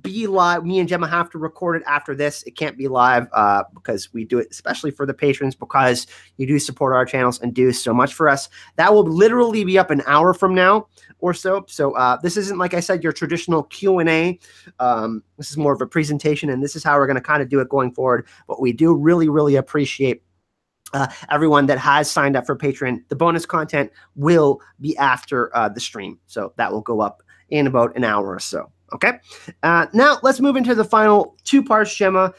be live. Me and Gemma have to record it after this. It can't be live because we do it especially for the patrons, because you do support our channels and do so much for us. That will literally be up an hour from now or so. So this isn't, like I said, your traditional Q&A. This is more of a presentation, and this is how we're going to kind of do it going forward. But we do really, really appreciate everyone that has signed up for Patreon. The bonus content will be after the stream. So that will go up in about an hour or so. Okay, now let's move into the final 2 parts, Gemma.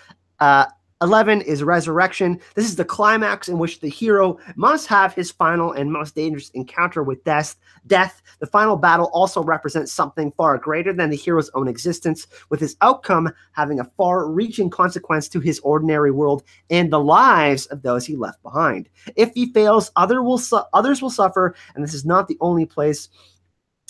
11 is Resurrection. This is the climax in which the hero must have his final and most dangerous encounter with death. The final battle also represents something far greater than the hero's own existence, with his outcome having a far-reaching consequence to his ordinary world and the lives of those he left behind. If he fails, others will suffer, and this is not the only place.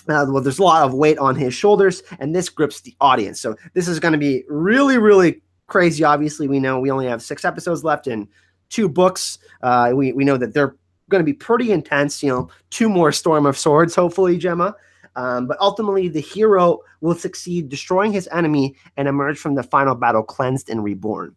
Well, there's a lot of weight on his shoulders, and this grips the audience. So this is going to be really, really crazy. Obviously, we know we only have 6 episodes left and 2 books. We know that they're going to be pretty intense. 2 more Storm of Swords, hopefully, Gemma. But ultimately, the hero will succeed, destroying his enemy and emerge from the final battle cleansed and reborn.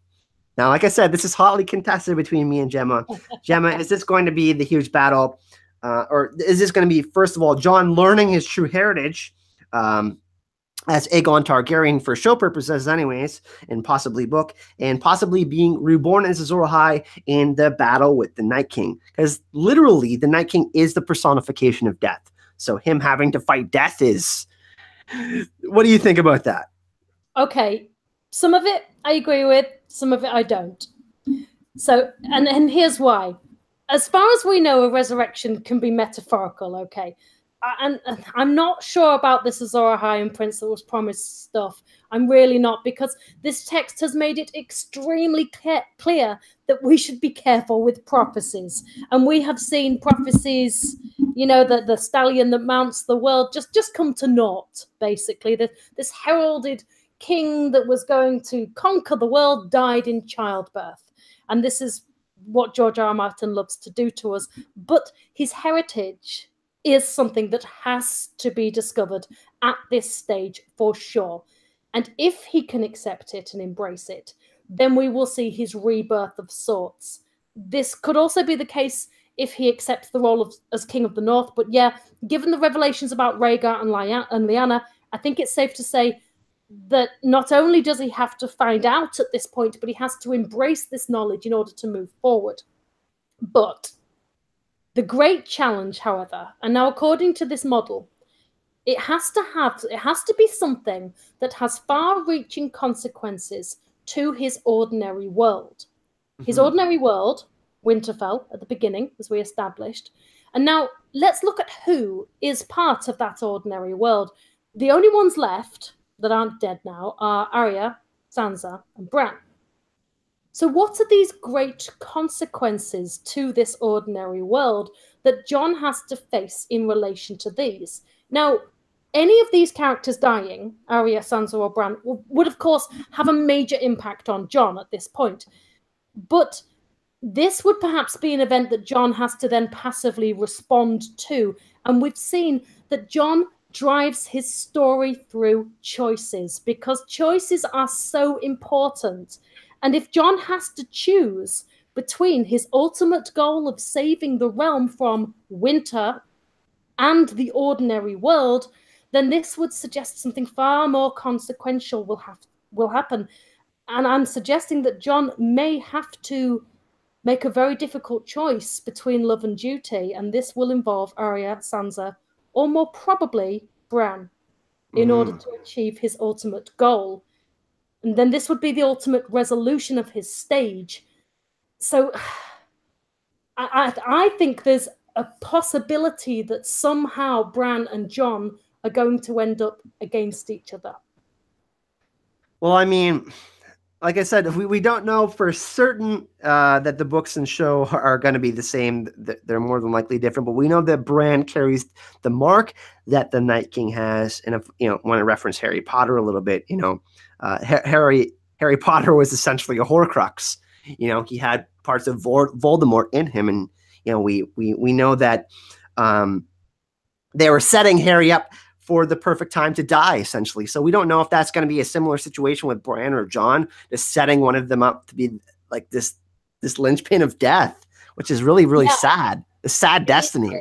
Now, like I said, this is hotly contested between me and Gemma. Gemma, is this going to be the huge battle? Or is this going to be, first of all, Jon learning his true heritage as Aegon Targaryen for show purposes anyways, and possibly book, and possibly being reborn as Azor Ahai in the battle with the Night King? Because literally, the Night King is the personification of death. So him having to fight death is... What do you think about that? Okay, some of it I agree with, some of it I don't. So, and here's why. As far as we know, a resurrection can be metaphorical, okay? And I'm not sure about this Azor Ahai and Principal's Promise stuff. I'm really not, because this text has made it extremely clear that we should be careful with prophecies. And we have seen prophecies, the stallion that mounts the world just come to naught, basically. This heralded king that was going to conquer the world died in childbirth. And this is what George R. R. Martin loves to do to us. But his heritage is something that has to be discovered at this stage for sure. And if he can accept it and embrace it, then we will see his rebirth of sorts. This could also be the case if he accepts the role as King of the North. But yeah, given the revelations about Rhaegar and Lyanna, I think it's safe to say that not only does he have to find out at this point, but he has to embrace this knowledge in order to move forward. But the great challenge, however, and now according to this model, it has to be something that has far-reaching consequences to his ordinary world. His ordinary world, Winterfell, at the beginning, as we established. And now let's look at who is part of that ordinary world. The only ones left that aren't dead now are Arya, Sansa, and Bran. So what are these great consequences to this ordinary world that Jon has to face in relation to these? Now, any of these characters dying, Arya, Sansa, or Bran, would of course have a major impact on Jon at this point. But this would perhaps be an event that Jon has to then passively respond to. And we've seen that Jon drives his story through choices, because choices are so important. And if Jon has to choose between his ultimate goal of saving the realm from winter and the ordinary world, then this would suggest something far more consequential will happen. And I'm suggesting that Jon may have to make a very difficult choice between love and duty, and this will involve Arya, Sansa, or more probably Bran, in order to achieve his ultimate goal. And then this would be the ultimate resolution of his stage. So I think there's a possibility that somehow Bran and Jon are going to end up against each other. Well, I mean, like I said, we don't know for certain that the books and show are going to be the same. They're more than likely different, but we know that Bran carries the mark that the Night King has. And if you know, want to reference Harry Potter a little bit, you know, Harry Potter was essentially a Horcrux. You know, he had parts of Voldemort in him, and you know, we know that they were setting Harry up for the perfect time to die, essentially. So we don't know if that's going to be a similar situation with Bran or Jon, just setting one of them up to be like this linchpin of death, which is really, really sad. A sad destiny.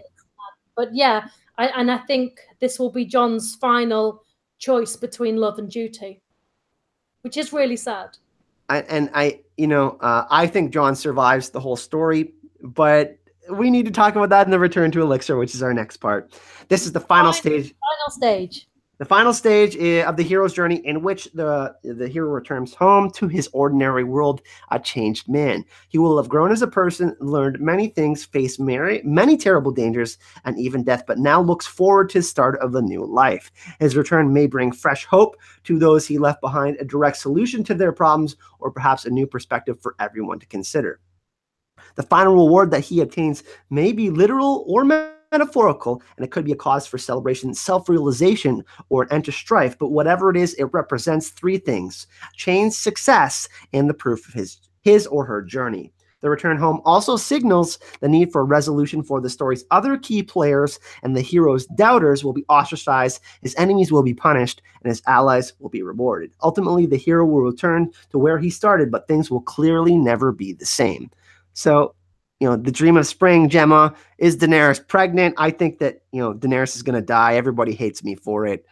But yeah, I think this will be Jon's final choice between love and duty, which is really sad. I think Jon survives the whole story, but we need to talk about that in the Return to Elixir, which is our next part. This is the final stage. The final stage of the hero's journey, in which the hero returns home to his ordinary world, a changed man. He will have grown as a person, learned many things, faced many terrible dangers, and even death, but now looks forward to the start of a new life. His return may bring fresh hope to those he left behind, a direct solution to their problems, or perhaps a new perspective for everyone to consider. The final reward that he obtains may be literal or metaphorical, and it could be a cause for celebration, self-realization, or an end to strife. But whatever it is, it represents three things: change, success, and the proof of his or her journey. The return home also signals the need for a resolution for the story's other key players, and the hero's doubters will be ostracized, his enemies will be punished, and his allies will be rewarded. Ultimately, the hero will return to where he started, but things will clearly never be the same. So, you know, the dream of spring, Gemma, is Daenerys pregnant? I think that, you know, Daenerys is going to die. Everybody hates me for it.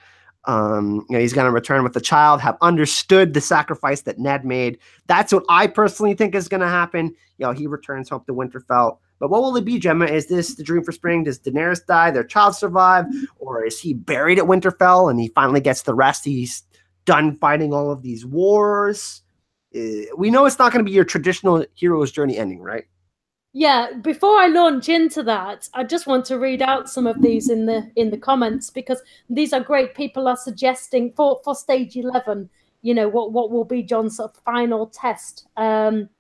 You know, he's going to return with the child, have understood the sacrifice that Ned made. That's what I personally think is going to happen. You know, he returns home to Winterfell. But what will it be, Gemma? Is this the dream for spring? Does Daenerys die? Their child survive? Or is he buried at Winterfell and he finally gets the rest? He's done fighting all of these wars. We know it's not going to be your traditional hero's journey ending, right? Yeah, before I launch into that, I just want to read out some of these in the comments, because these are great. People are suggesting for stage 11, you know, what will be Jon's sort of final test. Karen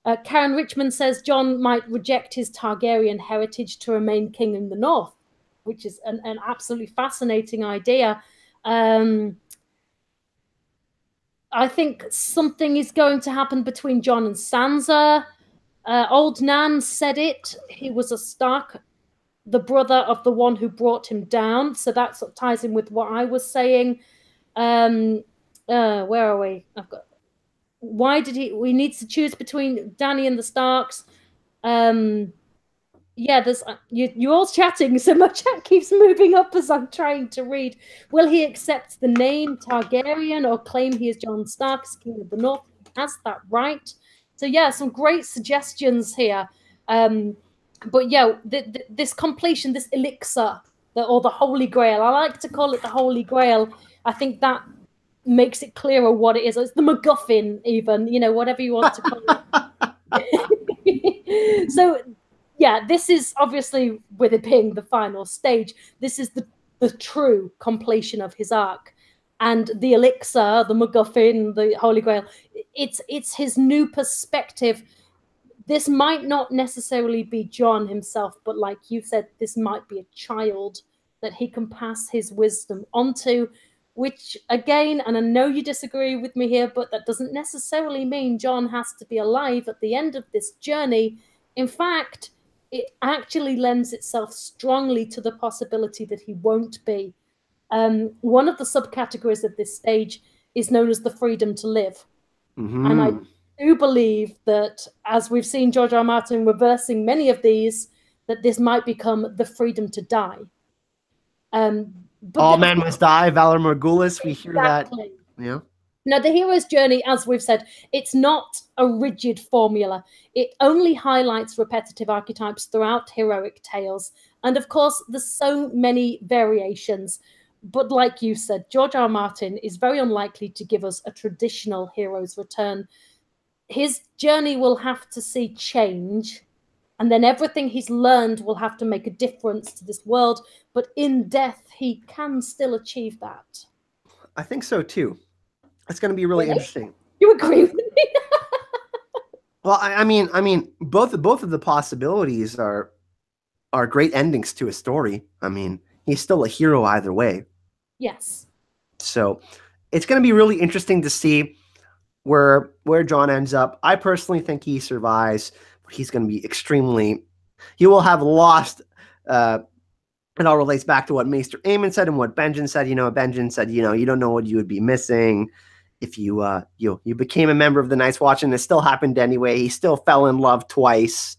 Richmond says Jon might reject his Targaryen heritage to remain king in the north, which is an absolutely fascinating idea. I think something is going to happen between Jon and Sansa. Old Nan said it. He was a Stark, the brother of the one who brought him down. So that sort of ties in with what I was saying. Where are we? Why did we need to choose between Dany and the Starks? Yeah, there's you all chatting, so my chat keeps moving up as I'm trying to read. Will he accept the name Targaryen or claim he is Jon Stark as King of the North? He has that right. So yeah, some great suggestions here. But yeah, this completion, this elixir, or the Holy Grail. I like to call it the Holy Grail. I think that makes it clearer what it is. It's the MacGuffin, even, you know, whatever you want to call it. So yeah, this is obviously, with it being the final stage, this is the true completion of his arc. And the elixir, the MacGuffin, the Holy Grail, it's his new perspective. This might not necessarily be Jon himself, but like you said, this might be a child that he can pass his wisdom onto, which again, and I know you disagree with me here, but that doesn't necessarily mean Jon has to be alive at the end of this journey. In fact, it actually lends itself strongly to the possibility that he won't be. One of the subcategories of this stage is known as the freedom to live. Mm-hmm. And do believe that, as we've seen George R. R. Martin reversing many of these, that this might become the freedom to die. But All men must die, Valor Morgulis. We hear that. exactly. Yeah. Now, the hero's journey, as we've said, it's not a rigid formula. It only highlights repetitive archetypes throughout heroic tales. And of course, there's so many variations. But like you said, George R. R. Martin is very unlikely to give us a traditional hero's return. His journey will have to see change, and then everything he's learned will have to make a difference to this world. But in death, he can still achieve that. I think so too. It's going to be really interesting. You agree with me? Well, I mean, both of the possibilities are great endings to a story. I mean, he's still a hero either way. Yes. So it's going to be really interesting to see where John ends up. I personally think he survives, but he's going to be extremely. He will have lost. It all relates back to what Maester Aemon said and what Benjen said. Benjen said, you don't know what you would be missing if you became a member of the Night's Watch, and it still happened anyway. He still fell in love twice,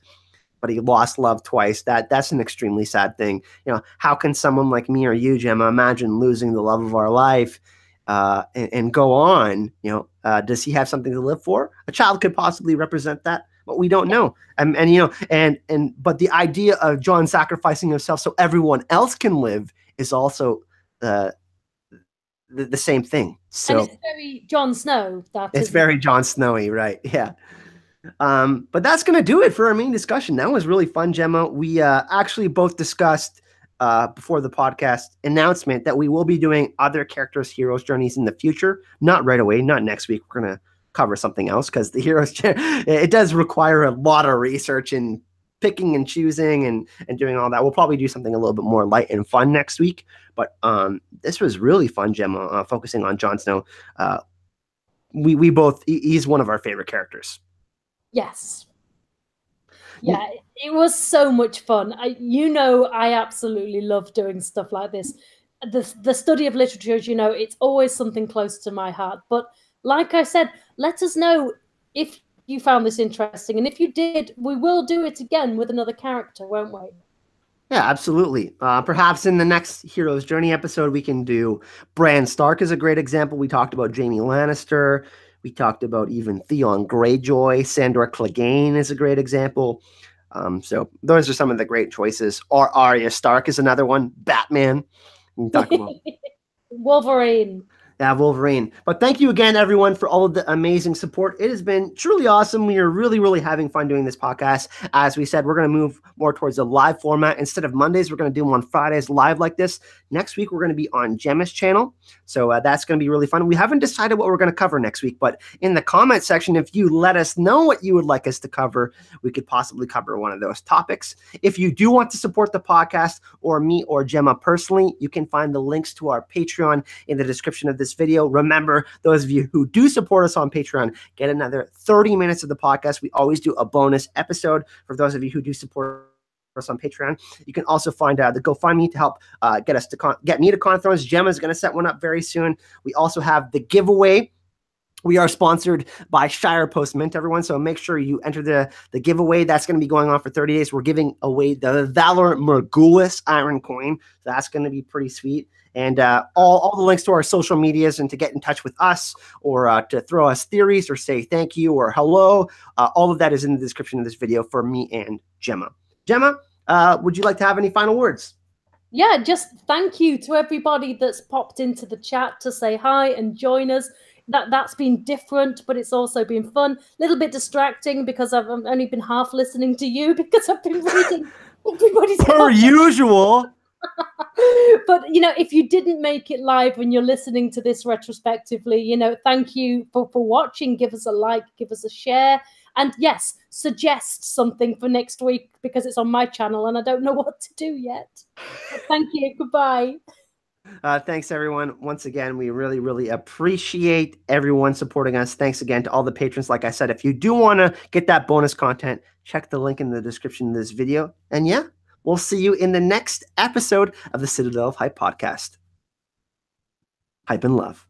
but he lost love twice. That's an extremely sad thing. How can someone like me or you, Gemma, imagine losing the love of our life and go on? Does he have something to live for? A child could possibly represent that, but we don't know. But the idea of Jon sacrificing himself so everyone else can live is also the same thing. So and it's very Jon Snow. It's very Jon Snowy, right? Yeah. But that's going to do it for our main discussion. That was really fun, Gemma. We actually both discussed before the podcast announcement that we will be doing other characters' heroes' journeys in the future. Not right away, not next week. We're going to cover something else because the heroes, it does require a lot of research and picking and choosing and doing all that. We'll probably do something a little bit more light and fun next week. But this was really fun, Gemma, focusing on Jon Snow. We both, he's one of our favorite characters. Yes. Yeah, it was so much fun. I absolutely love doing stuff like this. The study of literature, it's always something close to my heart. But like I said, let us know if you found this interesting. And if you did, we will do it again with another character, won't we? Yeah, absolutely. Perhaps in the next Hero's Journey episode, we can do Bran Stark is a great example. We talked about Jaime Lannister. We talked about even Theon Greyjoy. Sandor Clegane is a great example. So those are some of the great choices. Or Arya Stark is another one. Batman. We can talk about Wolverine. Yeah, Wolverine. But thank you again, everyone, for all of the amazing support. It has been truly awesome. We are really, really having fun doing this podcast. As we said, we're going to move more towards a live format. Instead of Mondays, we're going to do them on Fridays live like this. Next week, we're going to be on Gemma's channel. So that's going to be really fun. We haven't decided what we're going to cover next week, but in the comment section, if you let us know what you would like us to cover, we could possibly cover one of those topics. If you do want to support the podcast or me or Gemma personally, you can find the links to our Patreon in the description of this video. Remember, those of you who do support us on Patreon get another 30 minutes of the podcast. We always do a bonus episode for those of you who do support us on Patreon. You can also find the GoFundMe to help get me to Con Thrones. Gemma's going to set one up very soon. We also have the giveaway. We are sponsored by Shire Post Mint, everyone. So make sure you enter the giveaway. That's going to be going on for 30 days. We're giving away the Valor Morgulis Iron Coin. So that's going to be pretty sweet. And all the links to our social medias and to get in touch with us or to throw us theories or say thank you or hello, all of that is in the description of this video for me and Gemma. Gemma, would you like to have any final words? Yeah, just thank you to everybody that's popped into the chat to say hi and join us. That's been different, but it's also been fun. A little bit distracting because I've only been half listening to you because I've been reading everybody's per usual. But if you didn't make it live when you're listening to this retrospectively, thank you for watching. Give us a like, give us a share, and yes, suggest something for next week because it's on my channel and I don't know what to do yet. But thank you. Goodbye. Thanks, everyone. Once again, we really, really appreciate everyone supporting us. Thanks again to all the patrons. Like I said, if you do want to get that bonus content, check the link in the description of this video. And yeah, we'll see you in the next episode of the Citadel of Hype podcast. Hype and love.